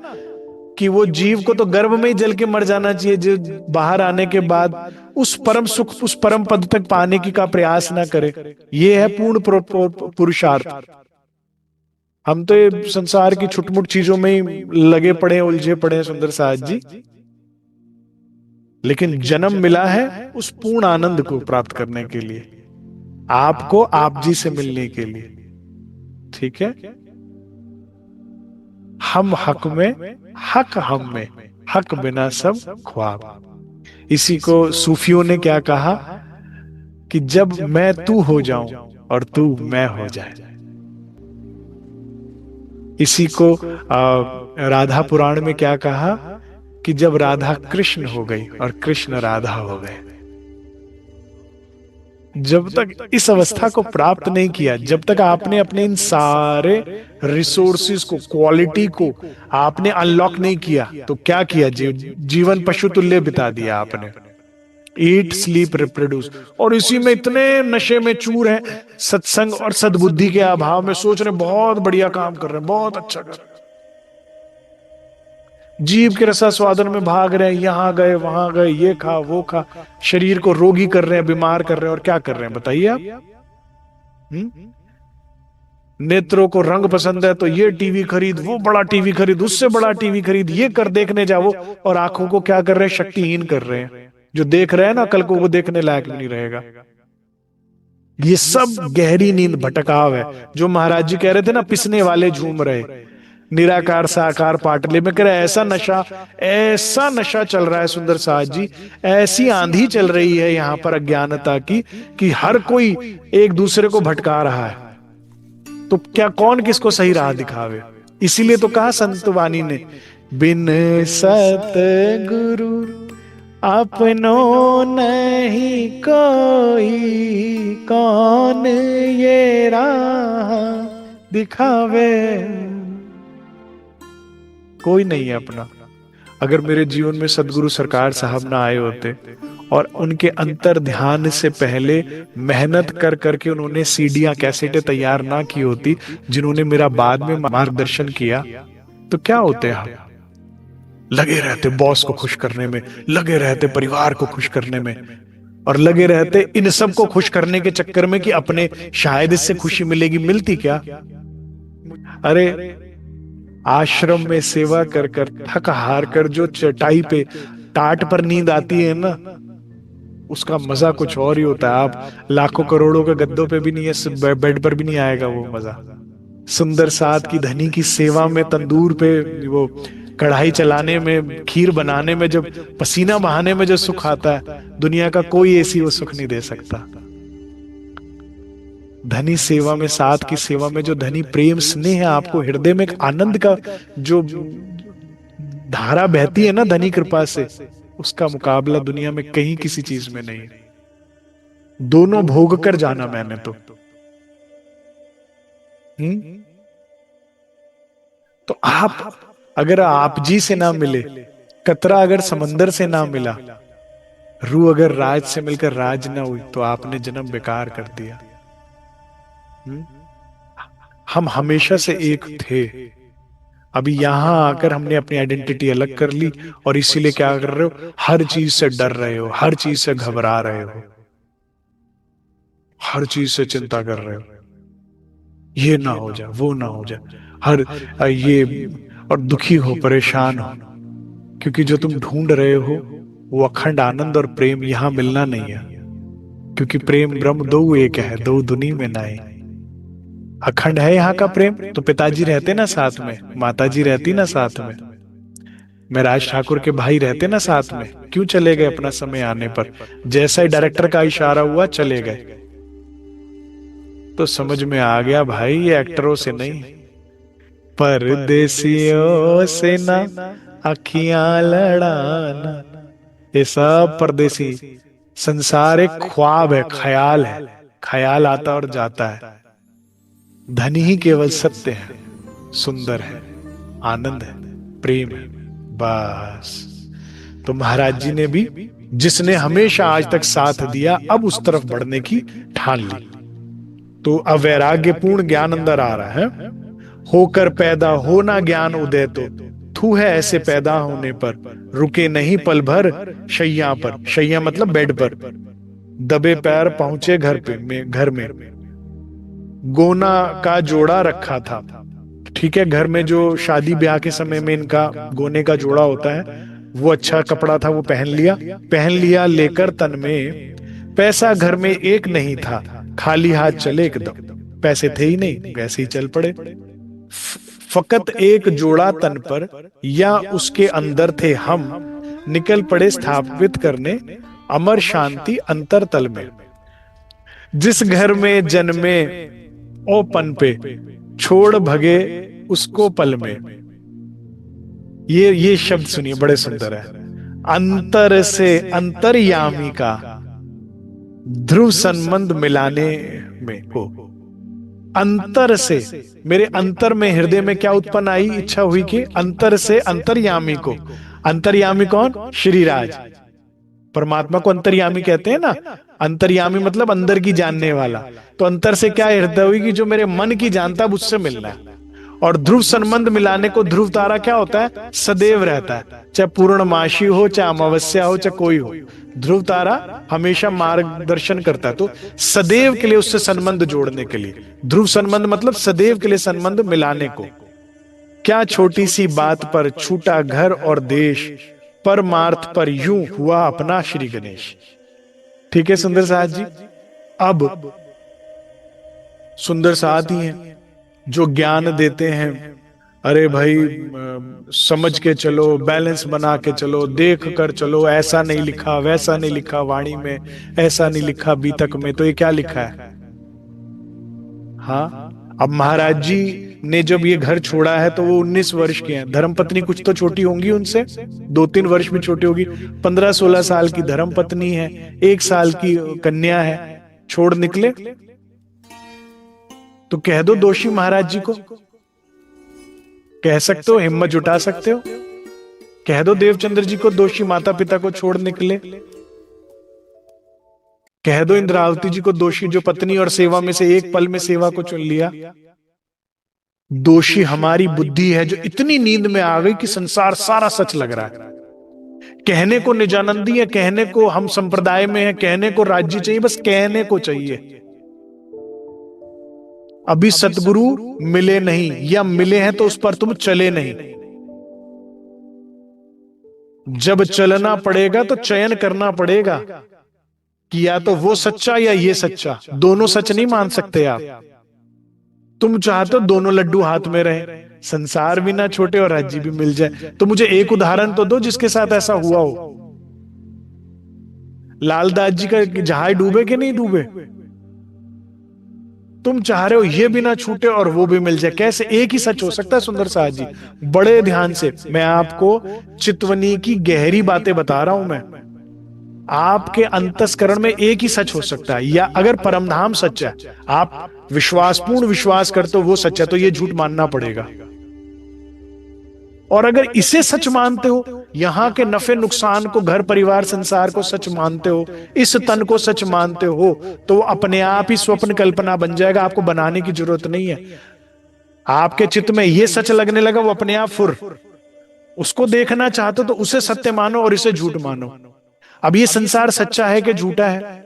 कि वो जीव को तो गर्भ में ही जल के मर जाना चाहिए, जो बाहर आने के बाद उस परम सुख, उस परम पद तक पाने की का प्रयास ना करे। ये है पूर्ण पुरुषार्थ। हम तो ये संसार की छुटमुट चीजों में ही लगे पड़े, उलझे पड़े हैं सुंदर साहब जी। लेकिन जन्म मिला है उस पूर्ण आनंद को प्राप्त करने के लिए, आपको आप जी से मिलने के लिए, ठीक है। हम हक में, हक हम में, हक बिना सब ख्वाब। इसी को सूफियों ने क्या कहा कि जब मैं तू हो जाऊं और तू मैं हो जाए। इसी को राधा पुराण में क्या कहा कि जब राधा कृष्ण हो गई और कृष्ण राधा हो गए। जब तक इस अवस्था को प्राप्त नहीं किया, जब तक आपने अपने इन सारे रिसोर्सेज को, क्वालिटी को आपने अनलॉक नहीं किया, तो क्या किया, जीवन पशु तुल्य बिता दिया आपने। ईट स्लीप रिप्रोड्यूस, और इसी में इतने नशे में चूर हैं, सत्संग और सद्बुद्धि के अभाव में सोच रहे बहुत बढ़िया काम कर रहे हैं, बहुत अच्छा कर रहे हैं, जीव के रसा स्वादन में भाग रहे हैं, यहां गए वहां गए, ये खा वो खा, शरीर को रोगी कर रहे हैं, बीमार कर रहे हैं। और क्या कर रहे हैं बताइए आप? नेत्रों को रंग पसंद है तो ये टीवी खरीद, वो बड़ा टीवी खरीद, उससे बड़ा टीवी खरीद, ये कर देखने जाओ। और आंखों को क्या कर रहे हैं, शक्तिहीन कर रहे हैं। जो देख रहे हैं ना, कल को वो देखने लायक भी नहीं रहेगा। ये सब गहरी नींद भटकाव है। जो महाराज जी कह रहे थे ना, पिसने वाले झूम रहे, निराकार साकार पाटले में। कह रहे ऐसा नशा चल रहा है सुंदर साहब जी, ऐसी आंधी चल रही है यहां पर अज्ञानता की कि हर कोई एक दूसरे को भटका रहा है। तो क्या कौन किसको सही राह दिखावे? इसीलिए तो कहा संत वाणी ने, बिन सतगुरु अपनो नहीं कोई, कौन ये राह दिखावे। कोई नहीं है अपना। अगर मेरे जीवन में सदगुरु सरकार साहब ना आए होते और उनके अंतर ध्यान से पहले मेहनत कर करके उन्होंने सीडियां कैसेटें तैयार ना की होती, जिन्होंने मेरा बाद में मार्गदर्शन किया, तो क्या होते हम? लगे रहते बॉस को खुश करने में, लगे रहते परिवार को खुश करने में, और लगे रहते इन सब को खुश करने के चक्कर में कि अपने शायद इससे खुशी मिलेगी। मिलती क्या? अरे आश्रम में सेवा कर कर थक हार कर जो चटाई पे टाट पर नींद आती है ना, उसका मजा कुछ और ही होता है। आप लाखों करोड़ों के गद्दों पे भी नहीं है, बेड पर भी नहीं आएगा वो मजा। सुंदर साथ की धनी की सेवा में, तंदूर पे वो कढ़ाई चलाने में, खीर बनाने में, जब पसीना बहाने में जो सुख आता है, दुनिया का कोई ऐसी वो सुख नहीं दे सकता। धनी सेवा में, साथ की सेवा में जो धनी प्रेम स्नेह है, आपको हृदय में एक आनंद का जो धारा बहती है ना धनी कृपा से, उसका मुकाबला दुनिया में कहीं किसी चीज में नहीं। दोनों भोग कर जाना मैंने तो। तो आप अगर आप जी से ना मिले, कतरा अगर समंदर से ना मिला, रूह अगर राज से मिलकर राज ना हुई, तो आपने जन्म बेकार कर दिया। हम हमेशा से एक थे, अभी यहां आकर हमने अपनी आइडेंटिटी अलग कर ली, और इसीलिए क्या कर रहे हो? हर चीज से डर रहे हो, हर चीज से घबरा रहे हो, हर चीज से चिंता कर रहे हो, ये ना हो जाए, वो ना हो जाए, हर ये, और दुखी हो, परेशान हो, क्योंकि जो तुम ढूंढ रहे हो वो अखंड आनंद और प्रेम यहां मिलना नहीं है। क्योंकि प्रेम ब्रह्म दो एक है, दो दुनी में ना है। अखंड है यहाँ का प्रेम, तो पिताजी रहते ना साथ में, माताजी रहती ना साथ में, मैं राज ठाकुर के भाई रहते ना साथ में, क्यों चले गए? अपना समय आने पर जैसा ही डायरेक्टर का इशारा हुआ चले गए। तो समझ में आ गया भाई, ये एक्टरों से नहीं, परदेसियों से ना अखियां लड़ाना। ये सब परदेसी, संसार एक ख्वाब है, ख्याल है, ख्याल आता और जाता है। धनी ही केवल सत्य है, सुंदर है, आनंद है, प्रेम है, बस। तो महाराज जी ने भी, जिसने हमेशा आज तक साथ दिया, अब उस तरफ बढ़ने की ठान ली। तो अब वैराग्यपूर्ण ज्ञान अंदर आ रहा है। होकर पैदा होना ज्ञान उदय तो, थू है ऐसे पैदा होने पर, रुके नहीं पल भर शैया पर। शैया मतलब बेड पर, दबे पैर पहुंचे घर पे, घर में गोना का जोड़ा रखा था। ठीक है, घर में जो शादी ब्याह के समय में इनका गोने का जोड़ा होता है, वो अच्छा कपड़ा था, वो पहन लिया लेकर तन में। पैसा घर में एक नहीं था, खाली हाथ चले एकदम। पैसे थे ही नहीं, वैसे ही चल पड़े। फकत एक जोड़ा तन पर, या उसके अंदर थे हम, निकल पड़े स्थापित करने अमर शांति अंतरतल में। जिस घर में जन्मे ओ पन पे, छोड़ भगे उसको पल में। ये शब्द सुनिए, बड़े सुंदर है। अंतर से अंतर्यामी का ध्रुव संबंध मिलाने में हो। अंतर से, मेरे अंतर में, हृदय में क्या उत्पन्न आई, इच्छा हुई कि अंतर से अंतर्यामी को। अंतर्यामी कौन? श्रीराज। परमात्मा को अंतर्यामी कहते हैं ना, अंतर्यामी मतलब अंदर की जानने वाला। तो अंतर से क्या हृदय हुई कि जो मेरे मन की जानता है उससे मिलना है। और ध्रुव संबंध मिलाने को, ध्रुव तारा क्या होता है? सदैव रहता है, चाहे पूर्णमासी हो, चाहे अमावस्या हो, चाहे कोई हो, ध्रुव तारा हमेशा मार्गदर्शन करता है। तो सदैव के लिए उससे संबंध जोड़ने के लिए, ध्रुव संबंध मतलब सदैव के लिए संबंध मिलाने को। क्या छोटी सी बात पर छूटा घर और देश, परमार्थ पर यूं हुआ अपना श्री गणेश। ठीक है सुंदर साथ जी। अब सुंदर साथ ही हैं जो ज्ञान देते हैं, अरे भाई समझ के चलो, बैलेंस बना के चलो, देख कर चलो, ऐसा नहीं लिखा, वैसा नहीं लिखा, वाणी में ऐसा नहीं लिखा, बीतक में तो ये क्या लिखा है। हाँ, अब महाराज जी ने जब ये घर छोड़ा है तो वो 19 वर्ष के हैं। धर्मपत्नी कुछ तो छोटी होंगी उनसे, 2-3 वर्ष भी छोटी होगी। 15-16 साल की धर्मपत्नी है, 1 साल की कन्या है, छोड़ निकले। तो कह दो दोषी महाराज जी को, कह सकते हो, हिम्मत जुटा सकते हो, कह दो देवचंद्र जी को दोषी माता पिता को छोड़ निकले, कह दो इंद्रावती जी को दोषी जो पत्नी और सेवा में से एक पल में सेवा को चुन लिया। दोषी हमारी बुद्धि है जो इतनी नींद में आ गई कि संसार सारा सच लग रहा है। कहने को निजानंदी है, कहने को हम संप्रदाय में है, कहने को राज्य चाहिए, बस कहने को चाहिए। अभी सतगुरु मिले नहीं, या मिले हैं तो उस पर तुम चले नहीं। जब चलना पड़ेगा तो चयन करना पड़ेगा कि या तो वो सच्चा या ये सच्चा, दोनों सच नहीं मान सकते आप। तुम चाहते हो दोनों लड्डू हाथ में रहे, संसार भी ना छोटे और राज्य भी मिल जाए। तो मुझे एक उदाहरण तो दो जिसके साथ ऐसा हुआ हो। लालदास जी का जहाज डूबे कि नहीं डूबे? तुम चाह रहे हो ये भी ना छूटे और वो भी मिल जाए, कैसे एक ही सच हो सकता है? सुंदर साहब जी बड़े ध्यान से, मैं आपको चितवनी की गहरी बातें बता रहा हूं। मैं आपके अंतस्करण में एक ही सच हो सकता है, या अगर परमधाम सच है, आप विश्वासपूर्ण विश्वास करते हो वो सच है, तो ये झूठ मानना पड़ेगा। और अगर इसे सच मानते हो, यहां के नफे नुकसान को, घर परिवार संसार को सच मानते हो, इस तन को सच मानते हो, तो वो अपने आप ही स्वप्न कल्पना बन जाएगा, आपको बनाने की जरूरत नहीं है। आपके चित्त में ये सच लगने लगा, वो अपने आप फुर। उसको देखना चाहते हो तो उसे सत्य मानो और इसे झूठ मानो। अब ये संसार सच्चा है कि झूठा है?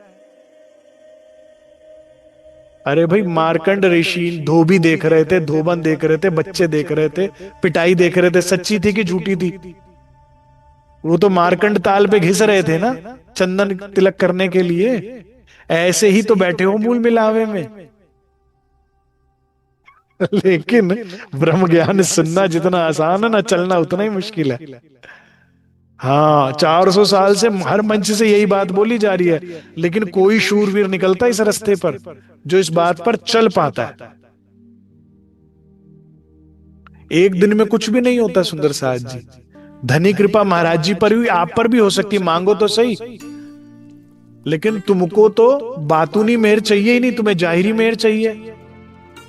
अरे भाई, मार्कंड ऋषि धोबी देख रहे थे, धोबन देख रहे थे, बच्चे देख रहे थे, पिटाई देख रहे थे, सच्ची थी कि झूठी थी? वो तो मार्कंड ताल पे घिस रहे थे ना, चंदन तिलक करने के लिए। ऐसे ही तो बैठे हो मूल मिलावे में। लेकिन ब्रह्म ज्ञान सुनना जितना आसान है ना, चलना उतना ही मुश्किल है। हाँ, 400 साल से हर मंच से यही बात बोली जा रही है, लेकिन कोई शूरवीर निकलता इस रास्ते पर जो इस बात पर चल पाता है। एक दिन में कुछ भी नहीं होता सुंदर साहब जी। धनी कृपा महाराज जी पर भी, आप पर भी हो सकती है, मांगो तो सही। लेकिन तुमको तो बातूनी मेहर चाहिए ही नहीं, तुम्हें जाहिरी मेहर चाहिए।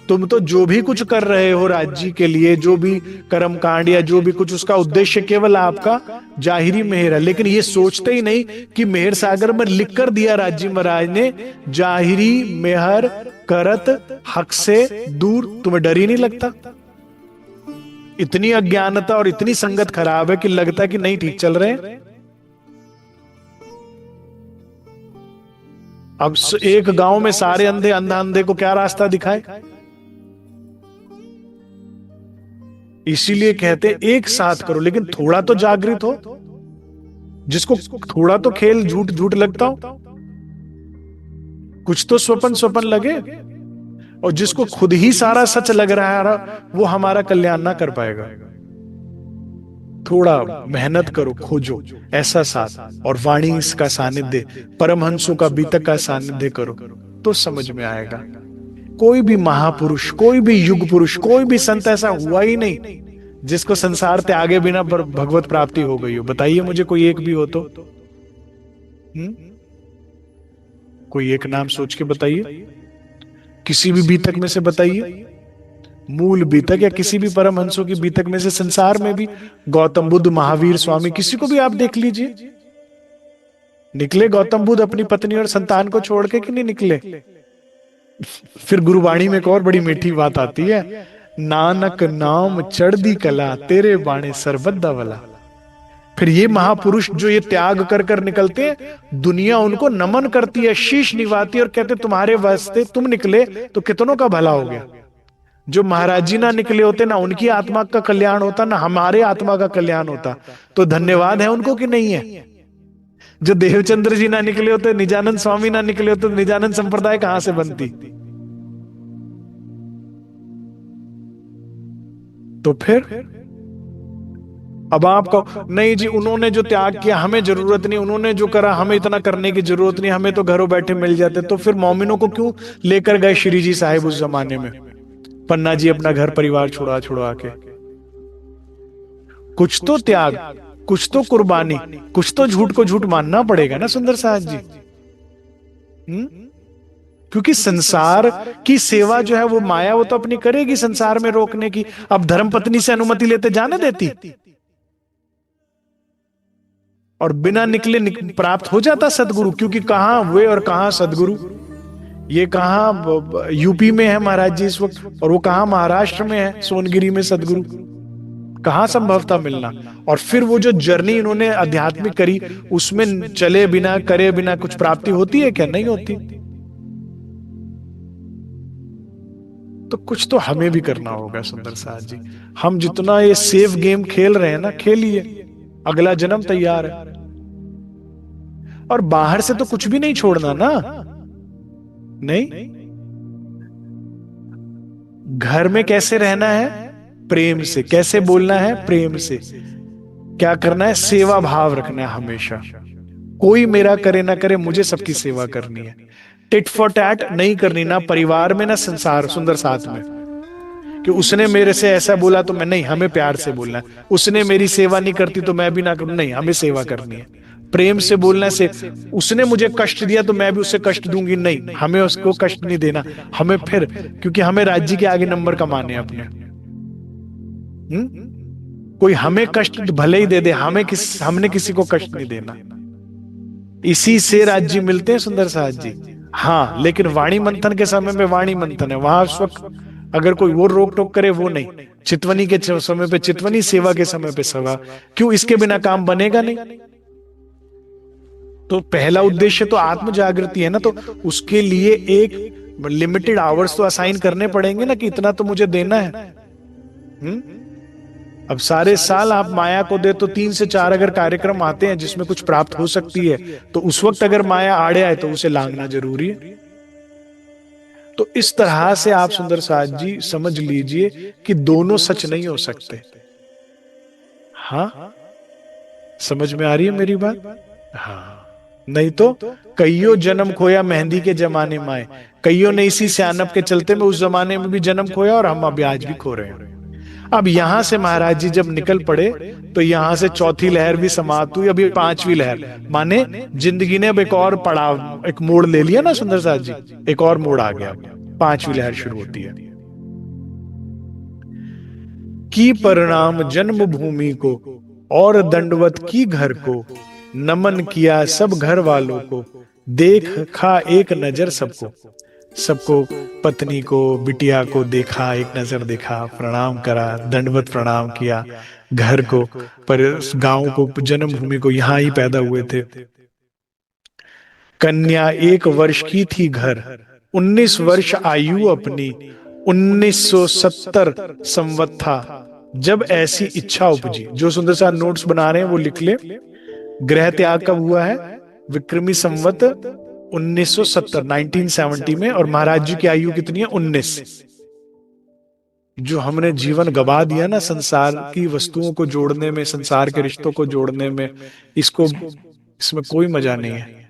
तुम तो जो भी कुछ कर रहे हो राज्य के लिए, जो भी कर्म कांड या जो भी कुछ, उसका उद्देश्य केवल आपका जाहिरी मेहर है। लेकिन ये सोचते ही नहीं कि मेहर सागर में लिख कर दिया राज्य महाराज ने, जाहिरी मेहर करत हक से दूर। तुम्हें डर ही नहीं लगता? इतनी अज्ञानता और इतनी संगत खराब है कि लगता है कि नहीं ठीक चल रहे हैं। अब एक गांव में सारे अंधे अंधा अंधे को क्या रास्ता दिखाए? इसीलिए कहते एक साथ करो, लेकिन थोड़ा तो जागृत हो। जिसको थोड़ा तो खेल झूठ झूठ लगता हो, कुछ तो स्वपन स्वपन लगे। और जिसको खुद ही सारा सच लग रहा है, वो हमारा कल्याण ना कर पाएगा। थोड़ा मेहनत करो, खोजो ऐसा साथ, और वाणी का सानिध्य, परमहंसों का बीतक का सानिध्य करो, तो समझ में आएगा। कोई भी महापुरुष, कोई भी युग पुरुष, कोई भी संत ऐसा हुआ ही नहीं जिसको संसार त्यागे बिना भगवत प्राप्ति हो गई हो। बताइए मुझे कोई एक भी हो तो। कोई एक नाम सोच के बताइए, किसी भी बीतक में से बताइए, मूल बीतक या किसी भी परमहंसों की बीतक में से। संसार में भी गौतम बुद्ध, महावीर स्वामी, किसी को भी आप देख लीजिए। निकले गौतम बुद्ध अपनी पत्नी और संतान को छोड़ के कि नहीं निकले? फिर गुरुवाणी में एक और बड़ी मीठी बात आती है, नानक नाम चढ़दी कला, तेरे बाणे सरबद्दा वाला। फिर ये महापुरुष जो ये त्याग कर कर निकलते हैं, दुनिया उनको नमन करती है, शीश निभाती है और कहते तुम्हारे वास्ते तुम निकले तो कितनों का भला हो गया। जो महाराज जी ना निकले होते, ना उनकी आत्मा का कल्याण होता, ना हमारे आत्मा का कल्याण होता। तो धन्यवाद है उनको कि नहीं है? जो देवचंद्र जी ना निकले होते, निजानंद स्वामी ना निकले होते, तो निजानंद संप्रदाय कहां से बनती? तो फिर अब आपको नहीं जी, उन्होंने जो त्याग किया हमें जरूरत नहीं, उन्होंने जो करा हमें इतना करने की जरूरत नहीं, हमें तो घरों बैठे मिल जाते। तो फिर मोमिनों को क्यों लेकर गए श्री जी साहिब उस जमाने में? पन्ना जी अपना घर परिवार छुड़ा छुड़ा के। कुछ तो त्याग, कुछ तो कुर्बानी, कुछ तो झूठ को झूठ मानना पड़ेगा ना सुंदर साहब जी। क्योंकि संसार की सेवा जो है वो माया, वो तो अपनी करेगी संसार में रोकने की। अब धर्मपत्नी से अनुमति लेते जाने देती? और बिना निकले प्राप्त हो जाता सदगुरु, क्योंकि कहाँ वे और कहाँ सदगुरु। ये कहाँ यूपी में है महाराज जी इस वक्त, और वो कहाँ महाराष्ट्र में है, सोनगिरी में सदगुरु। कहाँ संभव था मिलना। और फिर वो जो जर्नी इन्होंने आध्यात्मिक करी, उसमें चले बिना करे बिना कुछ प्राप्ति होती है क्या? नहीं होती। तो कुछ तो हमें भी करना होगा सुंदर साथ जी। हम जितना ये सेफ गेम खेल रहे हैं ना, खेलिए, अगला जन्म तैयार है। और बाहर से तो कुछ भी नहीं छोड़ना ना, नहीं। घर में कैसे रहना है? प्रेम से। कैसे बोलना है? प्रेम से। क्या करना है? सेवा भाव रखना है हमेशा। कोई मेरा करे ना करे, मुझे सबकी सेवा करनी है। टिट फॉर टैट नहीं करनी, ना परिवार में ना संसार सुंदर साथ में, कि उसने मेरे से ऐसा बोला तो मैं नहीं, हमें प्यार से बोलना है। उसने मेरी सेवा नहीं करती तो मैं भी ना करूं, नहीं, हमें सेवा करनी है। प्रेम से बोलने से, उसने मुझे कष्ट दिया तो मैं भी उससे कष्ट दूंगी, नहीं, हमें उसको कष्ट नहीं देना। हमें फिर, क्योंकि हमें राज्य के आगे नंबर कमाने अपने। कोई हमें कष्ट भले ही दे दे, हमने किसी को कष्ट नहीं देना। इसी से राज्य मिलते हैं सुंदर साथ जी। हाँ, लेकिन वाणी मंथन के समय में वाणी मंथन है, वहां उस वक्त अगर कोई वो रोक टोक करे वो नहीं। चितवनी के समय पे चितवनी, सेवा के समय पे सेवा। क्यों? इसके बिना काम बनेगा नहीं। तो पहला उद्देश्य तो आत्म जागृति है ना, तो उसके लिए एक लिमिटेड आवर्स तो असाइन करने पड़ेंगे ना, कि इतना तो मुझे देना है। अब सारे साल आप माया को दे तो 3 से 4 अगर कार्यक्रम आते हैं जिसमें कुछ प्राप्त हो सकती है, तो उस वक्त अगर माया आड़े आए तो उसे लांघना जरूरी है। तो इस तरह से आप सुंदर साथ जी समझ लीजिए कि दोनों सच नहीं हो सकते। हाँ, समझ में आ रही है मेरी बात? हाँ, नहीं तो कईयों जन्म खोया मेहंदी के जमाने में आए, कईयों ने इसी सियानप के चलते में उस जमाने में भी जन्म खोया, और हम अभी आज भी खो रहे हैं। अब यहां से महाराज जी जब निकल पड़े तो यहां से चौथी लहर भी समाप्त हुई, अभी 5वीं लहर, माने जिंदगी ने अब एक और पड़ाव, एक मोड़ ले लिया ना सुंदर साथ जी, एक और मोड़ आ गया, 5वीं लहर शुरू होती है। की परिणाम जन्मभूमि को और दंडवत की घर को, नमन किया सब घर वालों को, देखा एक नजर सबको। सबको, पत्नी को, बिटिया को देखा, एक नजर देखा, प्रणाम करा, दंडवत प्रणाम किया, घर को, पर गांव को, जन्मभूमि को, यहां ही पैदा हुए थे। कन्या 1 वर्ष की थी घर, 19 वर्ष आयु अपनी, 1970 संवत था जब ऐसी इच्छा उपजी। जो सुंदर सा नोट्स बना रहे हैं वो लिख ले। ग्रह त्याग कब हुआ है? विक्रमी संवत 1970, 1970 में। और महाराज जी की आयु कितनी है? 19। जो हमने जीवन गवा दिया ना संसार की वस्तुओं को जोड़ने में, संसार के रिश्तों को जोड़ने में, इसमें कोई मजा नहीं है।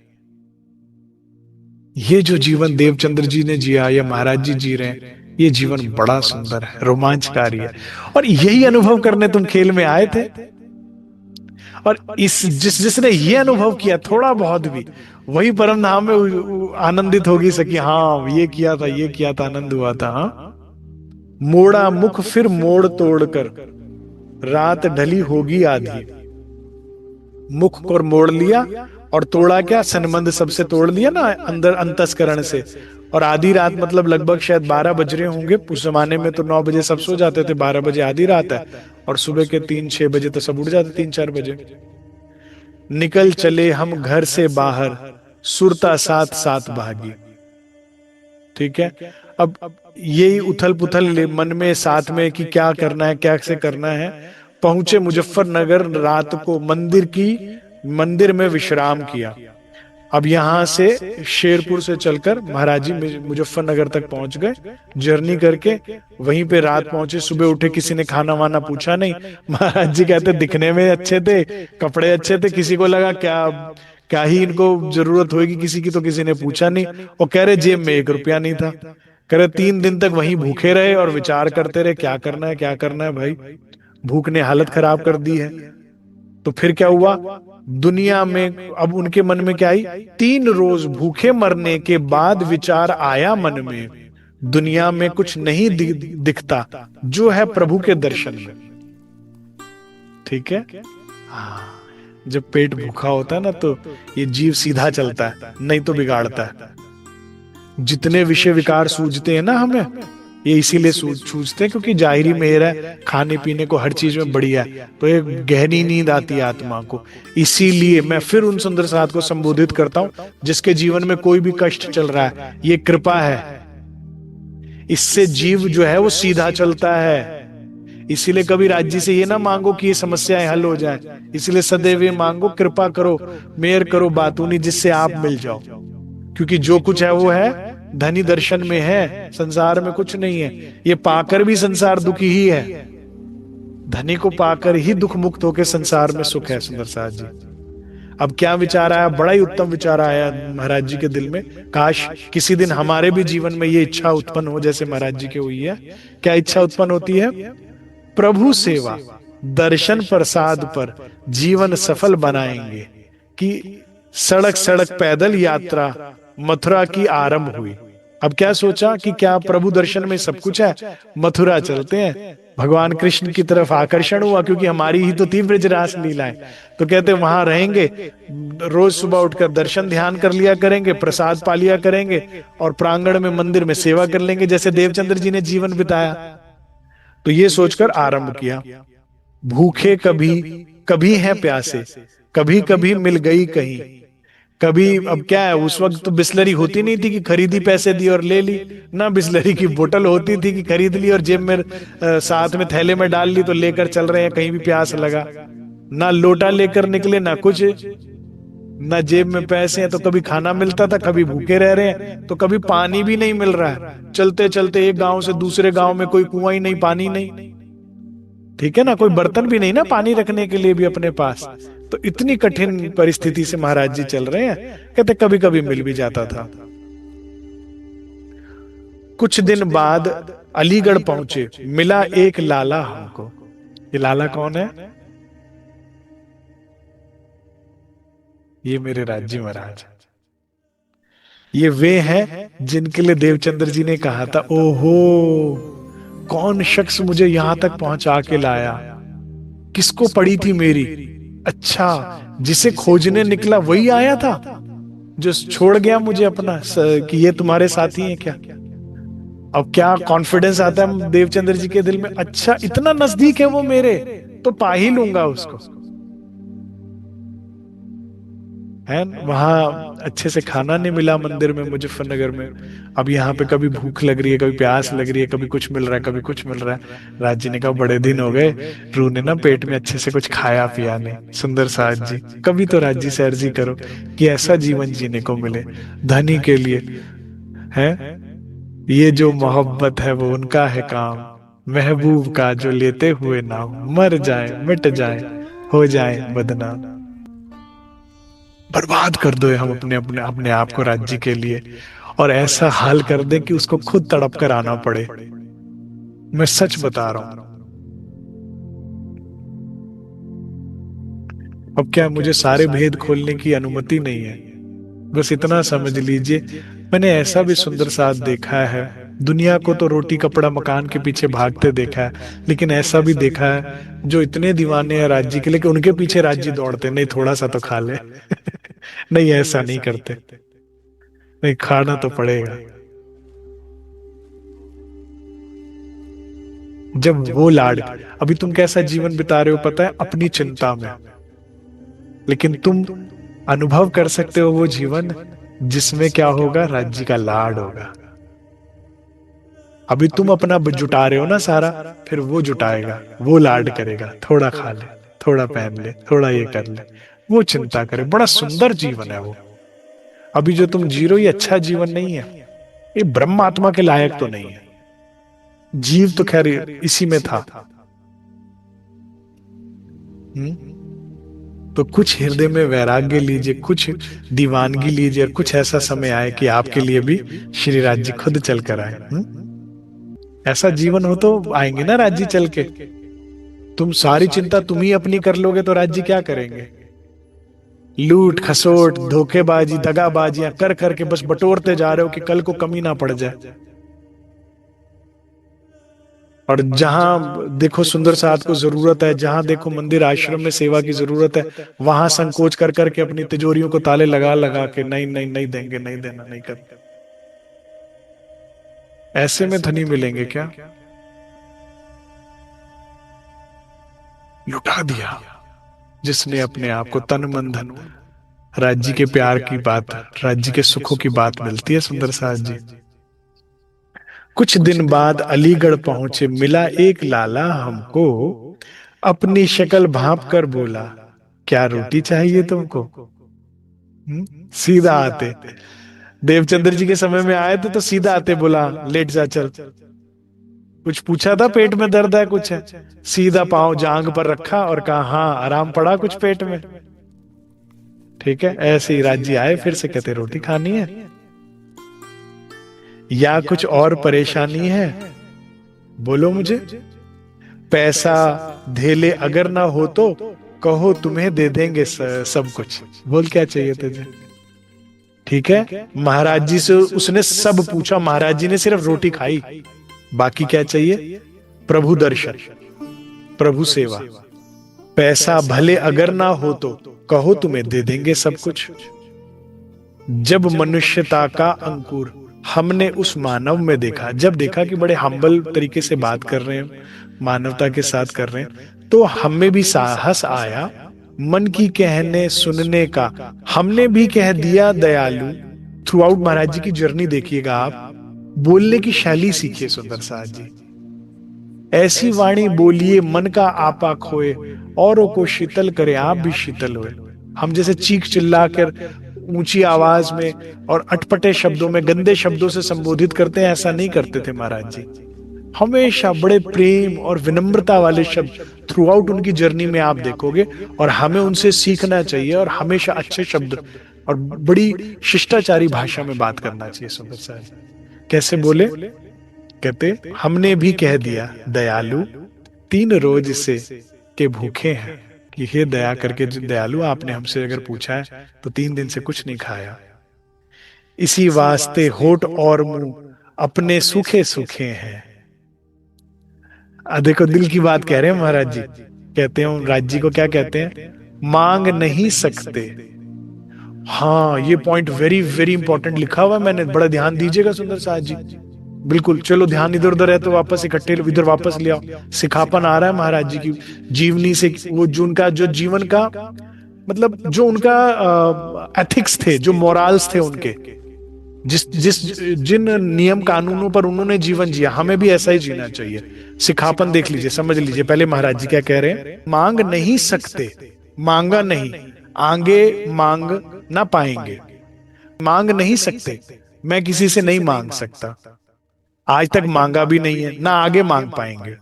ये जो जीवन देवचंद्र जी ने जिया या महाराज जी जी रहे हैं, ये जीवन बड़ा सुंदर है, रोमांचकारी है। और यही अनुभव करने तुम खेल में आए थे। और जिसने ये अनुभव किया थोड़ा बहुत भी, वही परम धाम में आनंदित होगी सकी। हाँ, ये किया था, ये किया था, आनंद हुआ था। हाँ, मोड़ा मुख फिर मोड़ तोड़कर, रात ढली होगी आधी। मुख को मोड़ लिया और तोड़ा क्या? सनबंध सबसे तोड़ लिया ना, अंदर अंतस्करण से। और आधी रात मतलब लगभग शायद 12 बज रहे होंगे। उस जमाने में तो 9 बजे सब सो जाते थे, 12 बजे आधी रात है, और सुबह के 3-6 बजे तो सब उठ जाते, 3-4 बजे। निकल चले हम घर से बाहर, सुरता साथ साथ भागी। ठीक है, अब यही उथल पुथल मन में साथ में कि क्या करना है, क्या से करना है। पहुंचे मुजफ्फरनगर, रात को मंदिर में विश्राम किया। अब यहां से शेरपुर से चलकर महाराज जी मुजफ्फरनगर तक पहुंच गए, जर्नी करके। वहीं पे रात पहुंचे, सुबह उठे, किसी ने खाना वाना पूछा नहीं। महाराज जी कहते दिखने में अच्छे थे, कपड़े अच्छे थे, किसी को लगा क्या ही इनको जरूरत होगी किसी की, तो किसी ने पूछा नहीं। और कह रहे जेब में 1 रुपया नहीं था। कह रहे 3 दिन तक वहीं भूखे रहे और विचार करते रहे, क्या करना है, क्या करना है। भाई, भूख ने हालत खराब कर दी है। तो फिर क्या हुआ? दुनिया में अब उनके मन में क्या आई? 3 रोज भूखे मरने के बाद विचार आया मन में, दुनिया में कुछ नहीं दिखता जो है प्रभु के दर्शन में। ठीक है, हाँ, जब पेट भूखा होता है ना तो ये जीव सीधा चलता है, नहीं तो बिगाड़ता है। जितने विषय विकार सूझते हैं ना हमें, ये इसीलिए सूझते हैं क्योंकि जाहिरी मेहर है, खाने पीने को हर चीज में बढ़िया है, तो एक गहरी नींद आती है आत्मा को। इसीलिए मैं फिर उन सुंदर साथ को संबोधित करता हूं जिसके जीवन में कोई भी कष्ट चल रहा है, ये कृपा है। इससे जीव जो है वो सीधा चलता है। इसीलिए कभी राज्य से ये ना मांगो कि ये समस्याएं हल हो जाए, इसलिए सदैव ये मांगो कृपा करो, मेहर करो बातूनी, जिससे आप मिल जाओ। क्योंकि जो कुछ है वो है धनी दर्शन में है, संसार में कुछ नहीं है। ये पाकर भी संसार दुखी ही है, धनी को पाकर ही दुख मुक्त होकर संसार में सुख है। सुंदर साथ जी अब क्या विचार आया, बड़ा ही उत्तम विचार आया महाराज जी के दिल में। काश किसी दिन हमारे भी जीवन में ये इच्छा उत्पन्न हो जैसे महाराज जी की हुई है। क्या इच्छा उत्पन्न होती है? प्रभु सेवा दर्शन प्रसाद पर जीवन सफल बनाएंगे। कि सड़क सड़क पैदल यात्रा मथुरा की आरंभ हुई। अब क्या सोचा कि क्या प्रभु दर्शन में सब कुछ है, मथुरा चलते हैं। भगवान कृष्ण की तरफ आकर्षण हुआ क्योंकि हमारी ही तो थी ब्रजरास लीलाएं। तो कहते वहां रहेंगे, रोज सुबह उठकर दर्शन ध्यान कर लिया करेंगे, प्रसाद पा लिया करेंगे और प्रांगण में मंदिर में सेवा कर लेंगे जैसे देवचंद्र जी ने जीवन बिताया। तो ये सोचकर आरंभ किया। भूखे कभी कभी हैं प्यासे, कभी कभी मिल गई कहीं। कभी अब क्या है, उस वक्त तो बिस्लरी होती नहीं थी कि खरीदी पैसे दिए और ले ली ना, बिस्लरी की बोतल होती थी कि खरीद ली और जेब में साथ में थैले में डाल ली तो लेकर चल रहे हैं, कहीं भी प्यास लगा। ना लोटा लेकर निकले ना कुछ, ना जेब में पैसे हैं, तो कभी खाना मिलता था, कभी भूखे रह रहे हैं, तो कभी पानी भी नहीं मिल रहा है। चलते चलते एक गांव से दूसरे गांव में कोई कुआं ही नहीं, पानी नहीं, ठीक है ना, कोई बर्तन भी नहीं ना पानी रखने के लिए भी अपने पास। तो इतनी कठिन परिस्थिति से महाराज जी चल रहे हैं। कहते कभी कभी मिल भी जाता था। कुछ दिन बाद अलीगढ़ पहुंचे, मिला एक लाला हमको। ये लाला कौन है? ये मेरे राज्य महाराज, ये वे हैं जिनके लिए देवचंद्र जी ने कहा था, ओहो कौन शख्स मुझे यहां तक पहुंचा के लाया, किसको पड़ी थी मेरी। अच्छा, जिसे खोजने निकला वही आया था जो छोड़ गया मुझे अपना कि ये तुम्हारे साथी हैं क्या। अब क्या कॉन्फिडेंस आता है देवचंद्र जी के दिल में, अच्छा इतना नजदीक है वो मेरे, तो पा ही लूंगा उसको। है वहां अच्छे से खाना नहीं मिला मंदिर में मुजफ्फरनगर में। अब यहाँ पे कभी भूख लग रही है, कभी प्यास लग रही है, कभी कुछ मिल रहा है, कभी कुछ मिल रहा है। राज जी ने कहा बड़े दिन हो गए रू ने ना पेट में अच्छे से कुछ खाया पिया नहीं। सुंदर साथ जी कभी तो राज जी से अर्जी करो कि ऐसा जीवन जीने को मिले धनी के लिए। है ये जो मोहब्बत है वो उनका है काम, महबूब का जो लेते हुए नाम, मर जाए मिट जाए हो जाए बदनाम। बर्बाद कर दो हम अपने अपने अपने आप को राज्य के लिए, और ऐसा हाल कर दे कि उसको खुद तड़प कर आना पड़े। मैं सच बता रहा हूं। अब क्या मुझे सारे भेद खोलने की अनुमति नहीं है, बस इतना समझ लीजिए मैंने ऐसा भी सुंदर साथ देखा है। दुनिया को तो रोटी कपड़ा मकान के पीछे भागते देखा है, लेकिन ऐसा भी देखा है जो इतने दीवाने हैं राज्य के लिए कि उनके पीछे राज्य दौड़ते, नहीं थोड़ा सा तो खा ले नहीं ऐसा नहीं करते, नहीं खाना तो पड़ेगा। जब वो लाड, अभी तुम कैसा जीवन बिता रहे हो पता है, अपनी चिंता में, लेकिन तुम अनुभव कर सकते हो वो जीवन जिसमें क्या होगा, राज्य का लाड होगा। अभी तुम अपना जुटा रहे हो ना सारा, फिर वो जुटाएगा, वो लाड करेगा, थोड़ा खा ले, थोड़ा पहन ले, थोड़ा ये कर ले, वो चिंता करे। बड़ा सुंदर जीवन है वो। अभी जो तुम जी रहे हो ये अच्छा जीवन नहीं है, ये ब्रह्म आत्मा के लायक तो नहीं है। जीव तो खैर इसी में था। तो कुछ हृदय में वैराग्य लीजिए, कुछ दीवानगी लीजिए, और कुछ ऐसा समय आए कि आपके लिए भी श्री राज्य खुद चल कर आए। ऐसा जीवन हो तो आएंगे ना राज्य चल के। तुम सारी चिंता तुम ही अपनी कर लोगे तो राज्य क्या करेंगे। लूट खसोट धोखेबाजी दगाबाजियां कर करके बस बटोरते जा रहे हो कि कल को कमी ना पड़ जाए। और जहां देखो सुंदर साथ को जरूरत है, जहां देखो मंदिर आश्रम में सेवा की जरूरत है, वहां संकोच कर करके अपनी तिजोरियों को ताले लगा लगा के नहीं नहीं नहीं देंगे, नहीं देना, नहीं कर। ऐसे में धनी मिलेंगे क्या? लुटा दिया जिसने अपने आप को तन मन धन। राज्य के प्यार की बात, राज्य के सुखों की बात मिलती है सुंदर साथ जी। कुछ दिन बाद अलीगढ़ पहुंचे, मिला एक लाला हमको, अपनी शक्ल भांप कर बोला, क्या रोटी चाहिए तुमको? सीधा आते, देवचंद्र जी के समय में आए थे तो सीधा आते, बोला लेट जा चल। कुछ पूछा था पेट में दर्द है कुछ है, सीधा पांव जांग पर रखा और कहा हाँ आराम पड़ा कुछ पेट में। ठीक है, ऐसे ही राज्य आए फिर से कहते रोटी खानी है या कुछ और परेशानी है, बोलो मुझे। पैसा धेले अगर ना हो तो कहो, तुम्हें दे देंगे सब कुछ। बोल क्या चाहिए तुझे? ठीक है, महाराज जी से उसने सब पूछा, महाराज जी ने सिर्फ रोटी खाई। बाकी क्या चाहिए? प्रभु दर्शन, प्रभु सेवा। पैसा भले अगर ना हो तो कहो, तुम्हें दे देंगे सब कुछ। जब मनुष्यता का अंकुर हमने उस मानव में देखा, जब देखा कि बड़े हम्बल तरीके से बात कर रहे हैं, मानवता के साथ कर रहे हैं, तो हमें भी साहस आया मन की कहने सुनने का। हमने भी कह दिया दयालु। थ्रू आउट महाराज जी की जर्नी देखिएगा आप, बोलने की शैली सीखिए सुंदर साथ जी। ऐसी वाणी बोलिए मन का आपा खोए, औरों को शीतल करे आप भी शीतल हुए। हम जैसे चीख चिल्ला कर ऊंची आवाज में और अटपटे शब्दों में, गंदे शब्दों से संबोधित करते हैं, ऐसा नहीं करते थे महाराज जी। हमेशा बड़े प्रेम और विनम्रता वाले शब्द थ्रू आउट उनकी जर्नी में आप देखोगे, और हमें उनसे सीखना चाहिए और हमेशा अच्छे शब्द और बड़ी शिष्टाचारी भाषा में बात करना चाहिए सुंदर साहब। कैसे बोले? कहते हमने भी कह दिया दयालु, 3 रोज से के भूखे हैं, कि हे दया करके दयालु, आपने हमसे अगर पूछा है तो 3 दिन से कुछ नहीं खाया। इसी वास्ते होठ और मुंह अपने सूखे सूखे हैं। देखो दिल की बात कह रहे हैं महाराज जी। कहते हैं राज्य को क्या कहते हैं? मांग नहीं सकते। हाँ, ये पॉइंट वेरी वेरी इंपॉर्टेंट लिखा हुआ है, मैंने, बड़ा ध्यान दीजिएगा सुंदर साथ जी। बिल्कुल, चलो ध्यान इधर उधर है तो वापस इकट्ठे इधर वापस ले आओ। सिखापन आ रहा है महाराज जी की जीवनी से, वो जो उनका जो जीवन का मतलब जो उनका एथिक्स थे, जो मोरल्स थे उनके, जिन नियम कानूनों पर उन्होंने जीवन जिया, हमें भी ऐसा ही जीना चाहिए। सिखापन देख लीजिए, समझ लीजिए। पहले महाराज जी क्या कह रहे हैं? मांग नहीं सकते, मांगा नहीं, आगे मांग ना पाएंगे। मांग नहीं सकते, मैं किसी से नहीं मांग सकता, आज तक मांगा भी नहीं है, ना आगे मांग पाएंगे।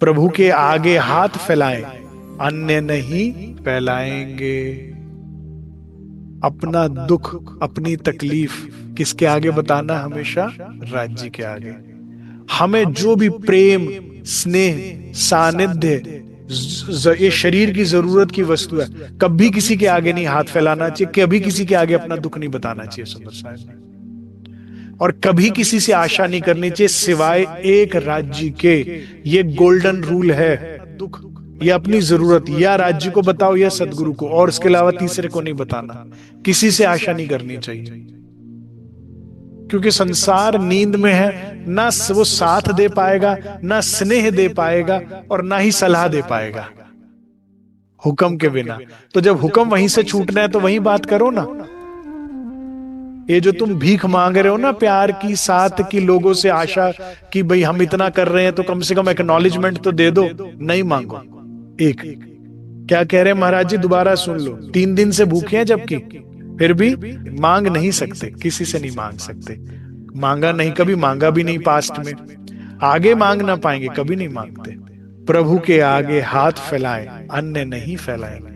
प्रभु के आगे हाथ फैलाएं, अन्य नहीं फैलाएंगे। अपना दुख, अपनी तकलीफ किसके आगे बताना? हमेशा राज्य के आगे। हमें जो भी प्रेम, स्नेह, सानिध्य, ये शरीर की जरूरत की वस्तु है, कभी किसी के आगे नहीं हाथ फैलाना चाहिए, कभी किसी के आगे अपना दुख नहीं बताना चाहिए सुंदर साहब। और कभी किसी से आशा नहीं करनी चाहिए सिवाय एक राज्य के। ये गोल्डन रूल है। दुख या अपनी जरूरत या राज्य को बताओ या सदगुरु को, और इसके अलावा तीसरे को नहीं बताना। किसी से आशा नहीं करनी चाहिए, क्योंकि संसार नींद में है, ना वो साथ दे पाएगा, ना स्नेह दे पाएगा, और ना ही सलाह दे पाएगा हुक्म के बिना। तो जब हुक्म वहीं से छूटना है तो वहीं बात करो ना। ये जो तुम भीख मांग रहे हो ना प्यार की, साथ की, लोगों से आशा कि भाई हम इतना कर रहे हैं तो कम से कम एक्नॉलेजमेंट तो दे दो, नहीं मांगो। एक क्या कह रहे हैं महाराज जी, दोबारा सुन लो। 3 दिन से भूखे हैं जबकि फिर भी मांग नहीं सकते, किसी से नहीं मांग सकते। मांगा नहीं, कभी मांगा भी नहीं पास्ट में, आगे मांग ना पाएंगे, कभी नहीं मांगते। प्रभु के आगे हाथ फैलाएं, अन्य नहीं फैलाएंगे।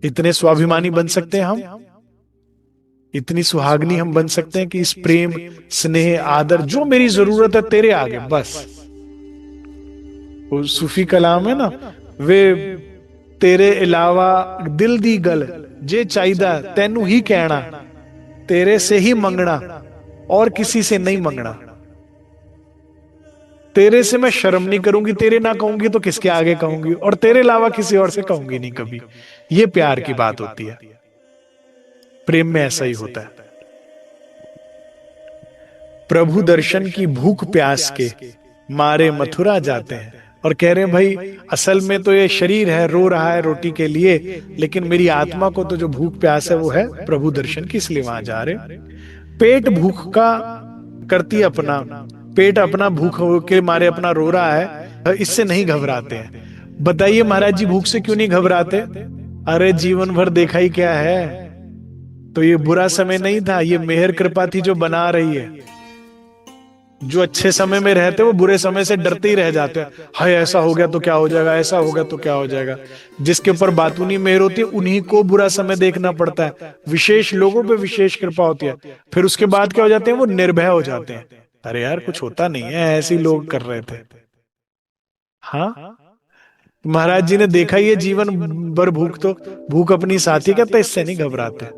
इतने स्वाभिमानी बन सकते हैं हम, इतनी सुहागनी हम बन सकते हैं कि इस प्रेम, स्नेह, आदर, जो मेरी जरूरत है तेरे आगे बस। वो सूफी कलाम है ना, वे तेरे अलावा दिल दी गल जे चाहिदा तैनू ही कहना, तेरे से ही मंगना, और किसी से नहीं मांगना। तेरे से मैं शर्म नहीं करूंगी, तेरे ना कहूंगी तो किसके आगे कहूंगी, और तेरे अलावा किसी और से कहूंगी नहीं कभी। ये प्यार की बात होती है, प्रेम में ऐसा ही होता है। प्रभु दर्शन की भूख प्यास के मारे मथुरा जाते हैं, और कह रहे हैं भाई असल में तो ये शरीर है, रो रहा है रोटी के लिए, लेकिन मेरी आत्मा को तो जो भूख प्यास है वो है प्रभु दर्शन की, इसलिए वहां जा रहे। पेट भूख का करती अपना, पेट अपना भूख के मारे अपना रो रहा है, इससे नहीं घबराते हैं। बताइए महाराज जी भूख से क्यों नहीं घबराते? अरे जीवन भर देखा ही क्या है, तो ये बुरा समय नहीं था, ये मेहर कृपा थी जो बना रही है। जो अच्छे समय में रहते वो बुरे समय से डरते ही रह जाते हैं, हाय ऐसा हो गया तो क्या हो जाएगा, ऐसा हो गया तो क्या हो जाएगा। जिसके ऊपर बातूनी मेहर होती है उन्हीं को बुरा समय देखना पड़ता है, विशेष लोगों पे विशेष कृपा होती है। फिर उसके बाद क्या हो जाते हैं, वो निर्भय हो जाते हैं, अरे यार कुछ होता नहीं है, ऐसे ही लोग कर रहे थे। हाँ, महाराज जी ने देखा ये जीवन भर भूख, तो भूख अपनी साथी कहता, इससे नहीं घबराते।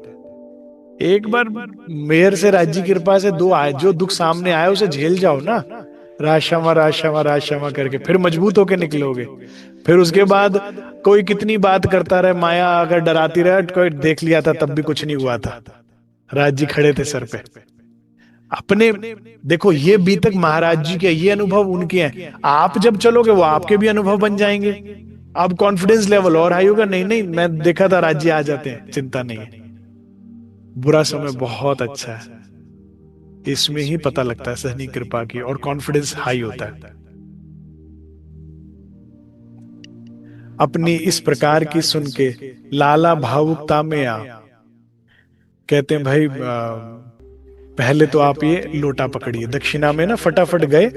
एक बार मेहर से राज्य की कृपा से दो आए, जो दुख सामने आए उसे झेल जाओ ना, राशामा राशामा राशामा करके, फिर मजबूत होके निकलोगे। फिर उसके बाद कोई कितनी बात करता रहे, माया अगर डराती रहे, कोई देख लिया था तब भी कुछ नहीं हुआ था, राज्य खड़े थे सर पे अपने। देखो ये बीतक महाराज जी के, ये अनुभव उनके हैं, आप जब चलोगे वो आपके भी अनुभव बन जाएंगे। अब कॉन्फिडेंस लेवल और हाई होगा, नहीं नहीं मैं देखा था राज्य आ जाते हैं, चिंता नहीं है। बुरा समय बहुत अच्छा है, इसमें ही पता लगता है सहनी कृपा की, और कॉन्फिडेंस हाई होता है। अपनी इस प्रकार की सुन के लाला भावुकता में आ, कहते हैं भाई पहले तो आप ये लोटा पकड़िए। दक्षिणा में ना फटाफट गए,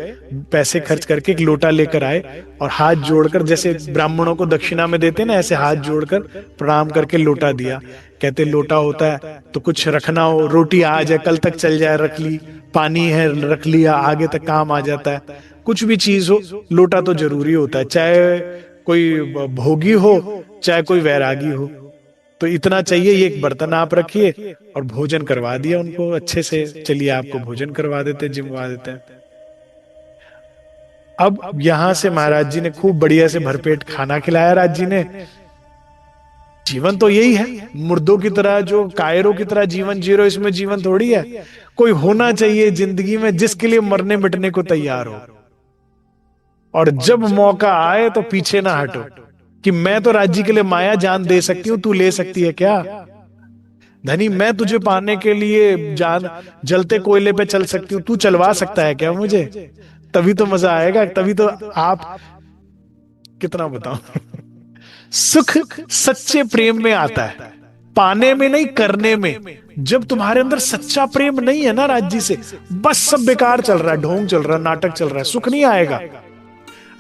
पैसे खर्च करके एक लोटा लेकर आए, और हाथ जोड़कर, जैसे ब्राह्मणों को दक्षिणा में देते ना, ऐसे हाथ जोड़कर प्रणाम करके लोटा दिया। कहते लोटा होता है तो कुछ रखना हो, रोटी आ जाए, कल तक चल जाए, रख ली, पानी है रख लिया, आगे तक काम आ जाता है। कुछ भी चीज हो, लोटा तो जरूरी होता है, चाहे कोई भोगी हो चाहे कोई वैरागी हो, तो इतना चाहिए। ये एक बर्तन आप रखिए, और भोजन करवा दिया उनको अच्छे से, चलिए आपको भोजन करवा देते, जिमवा देते हैं। अब यहां से महाराज जी ने खूब बढ़िया से भरपेट खाना खिलाया राज जी ने। जीवन तो यही है, मुर्दों की तरह, जो कायरों की तरह जीवन जी रहे हो, इसमें जीवन थोड़ी है। कोई होना चाहिए जिंदगी में जिसके लिए मरने मिटने को तैयार हो, और जब मौका आए तो पीछे ना हटो कि मैं तो राज्य के लिए माया जान दे सकती हूं, तू ले सकती है क्या? धनी मैं तुझे पाने के लिए जान जलते कोयले पे चल सकती हूँ, तू चलवा सकता है क्या मुझे? तभी तो मजा आएगा, तभी तो आप, कितना बताऊं सुख सच्चे प्रेम में आता है, पाने में नहीं, करने में। जब तुम्हारे अंदर सच्चा प्रेम नहीं है ना राज्य से, बस सब बेकार चल रहा है, ढोंग चल रहा है, नाटक चल रहा है, सुख नहीं आएगा।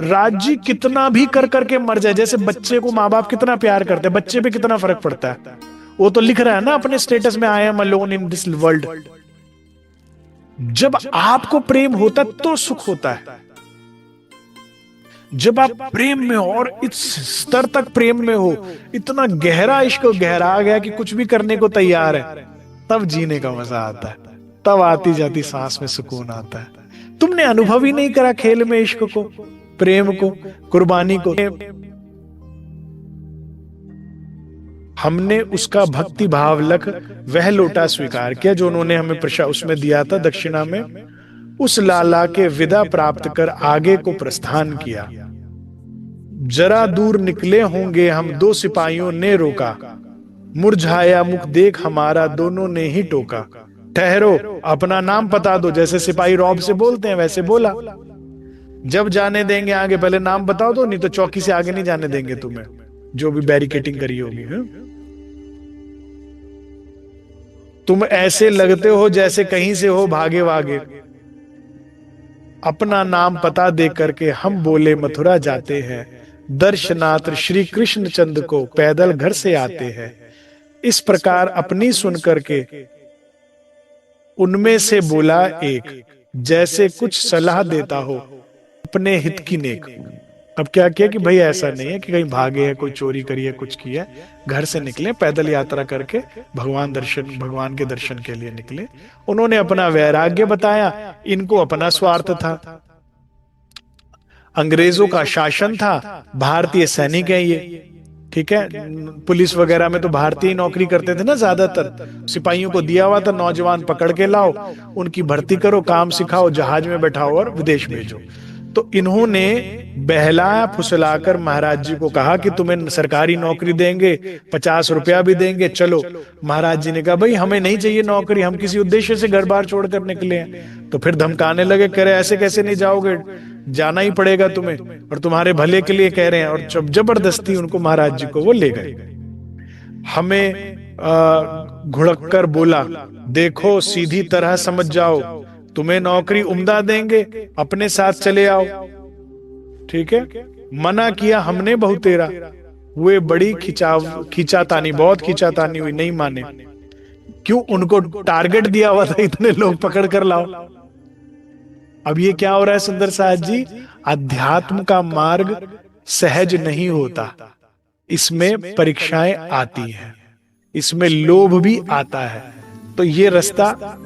राज्य कितना भी कर करके मर जाए, जैसे बच्चे को माँ बाप कितना प्यार करते हैं, बच्चे पे कितना फर्क पड़ता है, वो तो लिख रहा है ना अपने स्टेटस में, I am alone in this world. जब आपको प्रेम होता तो सुख होता है। जब आप प्रेम में हो, और इस स्तर तक प्रेम में हो, इतना गहरा इश्क गहरा आ गया कि कुछ भी करने को तैयार है, तब जीने का मजा आता है, तब आती जाती सांस में सुकून आता है। तुमने अनुभव ही नहीं करा खेल में इश्क को, प्रेम को, कुर्बानी को। हमने उसका भक्ति भाव लख वह लोटा स्वीकार किया जो उन्होंने हमें प्रसाद उसमें दिया था दक्षिणा में। उस लाला के विदा प्राप्त कर आगे को प्रस्थान किया। जरा दूर निकले होंगे हम, दो सिपाहियों ने रोका, मुरझाया मुख देख हमारा, दोनों ने ही टोका। ठहरो, अपना नाम पता दो, जैसे सिपाही रौब से बोलते हैं वैसे बोला। जब जाने देंगे आगे पहले नाम बताओ दो, नहीं तो चौकी से आगे नहीं जाने देंगे तुम्हें, जो भी बैरिकेटिंग करी होगी। तुम ऐसे लगते हो जैसे कहीं से हो भागे वागे। अपना नाम पता दे करके हम बोले मथुरा जाते हैं, दर्शनार्थ श्री कृष्ण चंद को पैदल घर से आते हैं। इस प्रकार अपनी सुन करके उनमें से बोला एक, जैसे कुछ सलाह देता हो अपने हित की नेक। अब क्या किया कि भाई ऐसा नहीं है कि कहीं भागे है, कोई चोरी करी है, कुछ किया है, घर से निकले पैदल यात्रा करके भगवान के दर्शन के लिए निकले। उन्होंने अपना वैराग्य बताया, इनको अपना स्वार्थ था। अंग्रेजों का शासन था, भारतीय सैनिक है ये, ठीक है। पुलिस वगैरह में तो भारतीय नौकरी करते थे ना ज्यादातर, सिपाहियों को दिया हुआ था नौजवान पकड़ के लाओ, उनकी भर्ती करो, काम सिखाओ, जहाज में बैठाओ और विदेश भेजो। तो इन्होंने बहलाया फुसलाकर महाराज जी को कहा कि तुम्हें सरकारी नौकरी देंगे, 50 रुपया भी देंगे, चलो। महाराज जी ने कहा भाई हमें नहीं चाहिए नौकरी, हम किसी उद्देश्य से घर बार छोड़कर निकले हैं। तो फिर धमकाने लगे, कह रहे ऐसे कैसे नहीं जाओगे, जाना ही पड़ेगा तुम्हें, और तुम्हारे भले के लिए कह रहे हैं। और जब जबरदस्ती उनको महाराज जी को वो ले गए। हमें घुड़क कर बोला, देखो सीधी तरह समझ जाओ, तुम्हें नौकरी उम्दा देंगे, अपने साथ चले आओ, ठीक है। मना किया हमने बहुतेरा, हुए बड़ी खींचातानी, बहुत खींचातानी हुई, नहीं माने। क्यों? उनको टारगेट दिया हुआ था, इतने लोग पकड़ कर लाओ। अब ये क्या हो रहा है सुंदर साहब जी, अध्यात्म का मार्ग सहज नहीं होता, इसमें परीक्षाएं आती हैं, इसमें लोभ भी आता है। तो ये रास्ता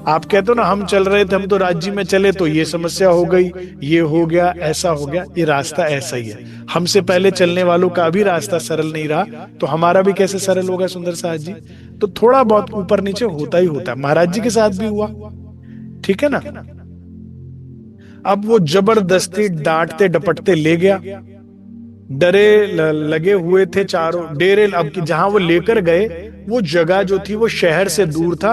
आप कहते हो ना, हम चल रहे थे, हम तो राज्य में चले तो ये समस्या हो गई, ये हो गया, ऐसा हो गया, ये रास्ता ऐसा ही है। हमसे पहले चलने वालों का भी रास्ता सरल नहीं रहा, तो हमारा भी कैसे सरल होगा सुंदर साहब जी। तो थोड़ा बहुत ऊपर नीचे होता ही होता है, महाराज जी के साथ भी हुआ, ठीक है ना। अब वो जबरदस्ती डांटते डपटते ले गया, डरे लगे हुए थे चारों डेरे। अब जहां वो लेकर गए वो जगह जो थी वो शहर से दूर था,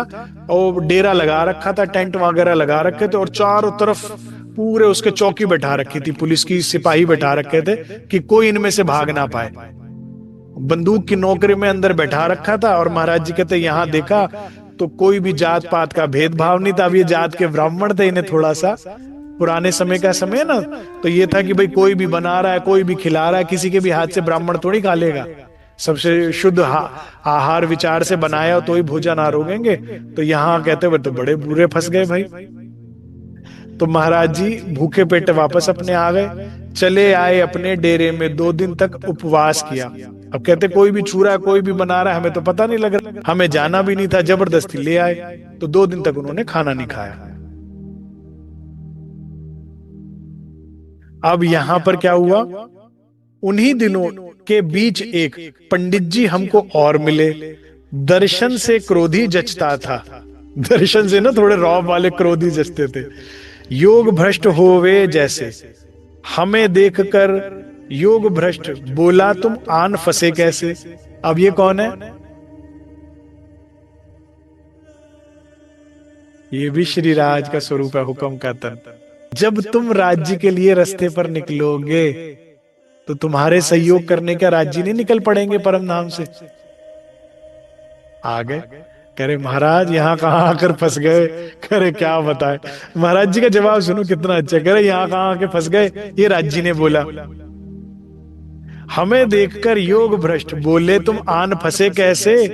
और डेरा लगा रखा था, टेंट वगैरह लगा रखे थे, और चारों तरफ पूरे उसके चौकी बैठा रखी थी, पुलिस की सिपाही बैठा रखे थे कि कोई इनमें से भाग ना पाए। बंदूक की नौकरी में अंदर बैठा रखा था। और महाराज जी कहते यहां देखा तो कोई भी जात पात का भेदभाव नहीं था। अब ये जात के ब्राह्मण थे, इन्हें थोड़ा सा पुराने समय का समय ना, तो ये था कि भाई कोई भी बना रहा है, कोई भी खिला रहा है, किसी के भी हाथ से ब्राह्मण थोड़ी खा लेगा। सबसे शुद्ध आहार विचार से बनाया तो ही भोजन आरोगेंगे। तो यहाँ कहते हुए तो बड़े बुरे फंस गए भाई। तो महाराज जी भूखे पेट वापस अपने आ गए, चले आए अपने डेरे में, 2 दिन तक उपवास किया। अब कहते कोई भी छू रहा है, कोई भी बना रहा है, हमें तो पता नहीं लग रहा, हमें जाना भी नहीं था, जबरदस्ती ले आए। तो 2 दिन तक उन्होंने खाना नहीं खाया। अब यहां पर क्या हुआ, उन्हीं दिनों के बीच एक पंडित जी हमको और मिले, दर्शन से क्रोधी जचता था। दर्शन से ना थोड़े रौब वाले क्रोधी जचते थे। योग भ्रष्ट होवे जैसे, हमें देखकर योग भ्रष्ट बोला, तुम आन फंसे कैसे। अब ये कौन है? ये भी श्री राज का स्वरूप है, हुक्म का तन। जब तुम राज्य के लिए रास्ते पर निकलोगे तो तुम्हारे सहयोग करने का राज्य नहीं निकल पड़ेंगे परम धाम से। आ गए, कह रहे महाराज यहाँ कहाँ आकर फंस गए। कह रहे क्या बताए। महाराज जी का जवाब सुनो कितना अच्छा। कह रहे यहाँ कहाँ आके फंस गए, ये राज्य ने बोला। हमें देखकर योग भ्रष्ट बोले, तुम आन फंसे कैसे।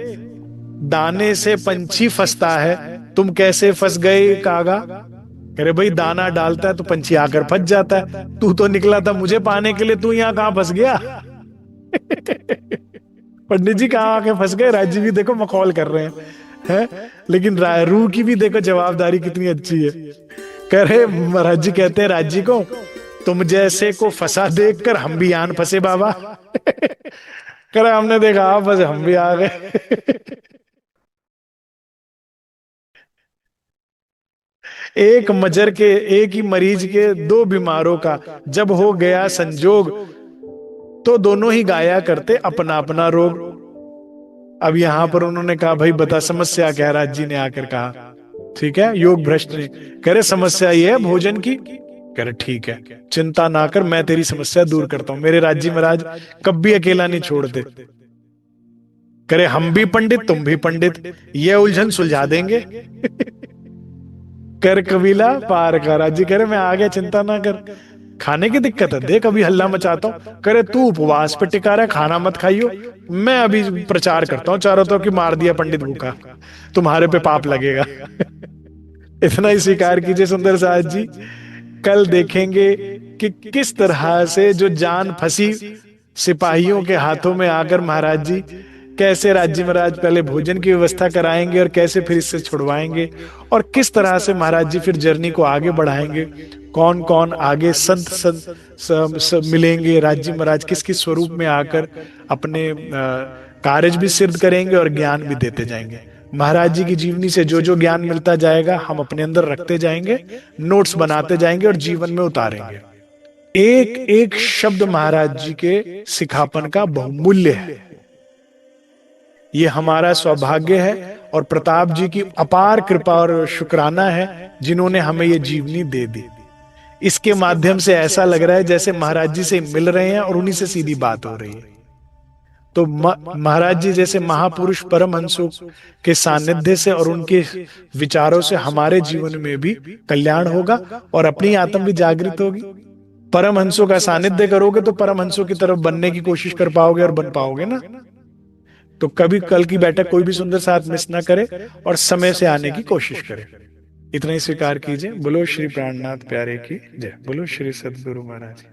दाने से पंछी फंसता है, तुम कैसे फंस गए कागा। कह रहे भाई दाना डालता है तो पंछी आकर फंस जाता है, तू तो निकला था मुझे पाने के लिए, तू यहाँ कहाँ फंस गया। पंडित जी कहाँ आके फंस गए। राज्य भी देखो मखौल कर रहे हैं, लेकिन रूह की भी देखो जवाबदारी कितनी अच्छी है। कह रहे महाराज जी कहते हैं राज्य को, तुम जैसे को फंसा देखकर हम भी आन फंसे बाबा। कह रहे हमने देखा आप फंसे, हम भी आ गए। एक मजर के, एक ही मरीज के 2 बीमारों का जब हो गया संजोग, तो दोनों ही गाया करते अपना अपना रोग। अब यहां पर उन्होंने कहा भाई बता समस्या क्या। राज जी ने आकर कहा, ठीक है, योग भ्रष्ट ने कह रहे समस्या ये है भोजन की। कह रहे ठीक है, चिंता ना कर, मैं तेरी समस्या दूर करता हूं। मेरे राज्य महाराज कभी अकेला नहीं छोड़ते। करे हम भी पंडित तुम भी पंडित, ये उलझन सुलझा देंगे। कर कबीला पार का। राज्य करे मैं आ गया, चिंता ना कर। खाने की दिक्कत है, देख अभी हल्ला मचाता हूं। करे तू उपवास पे टिका रहा है, खाना मत खाइयो, मैं अभी प्रचार करता हूँ चारों तरफ कि मार दिया पंडित भूखा, तुम्हारे पे पाप लगेगा। इतना ही स्वीकार कीजिए सुंदर साहब जी। कल देखेंगे कि किस तरह से जो जान फंसी सिपाहियों के हाथों में आकर महाराज जी कैसे राज्य महाराज पहले भोजन की व्यवस्था कराएंगे और कैसे फिर इससे छुड़वाएंगे, और किस तरह से महाराज जी फिर जर्नी को आगे बढ़ाएंगे, कौन कौन आगे संत संत सब मिलेंगे, राज्य महाराज किस किस स्वरूप में आकर अपने कार्य भी सिद्ध करेंगे और ज्ञान भी देते जाएंगे। महाराज जी की जीवनी से जो जो ज्ञान मिलता जाएगा हम अपने अंदर रखते जाएंगे, नोट्स बनाते जाएंगे और जीवन में उतारेंगे। एक एक शब्द महाराज जी के सिखापन का बहुमूल्य है। ये हमारा सौभाग्य है और प्रताप जी की अपार कृपा और शुक्राना है जिन्होंने हमें ये जीवनी दे दी। इसके माध्यम से ऐसा लग रहा है जैसे महाराज जी से मिल रहे हैं और उन्हीं से सीधी बात हो रही है। तो महाराज जी जैसे महापुरुष परमहंसों के सानिध्य से और उनके विचारों से हमारे जीवन में भी कल्याण होगा और अपनी आत्मा भी जागृत होगी। परमहंसों का सानिध्य करोगे तो परमहंसों की तरफ बनने की कोशिश कर पाओगे और बन पाओगे ना। तो कभी कल की बैठक कोई भी सुंदर साथ मिस ना करे और समय से आने की कोशिश करे। इतना ही स्वीकार कीजिए। बोलो श्री प्राणनाथ प्यारे की जय। बोलो श्री सद्गुरु महाराज।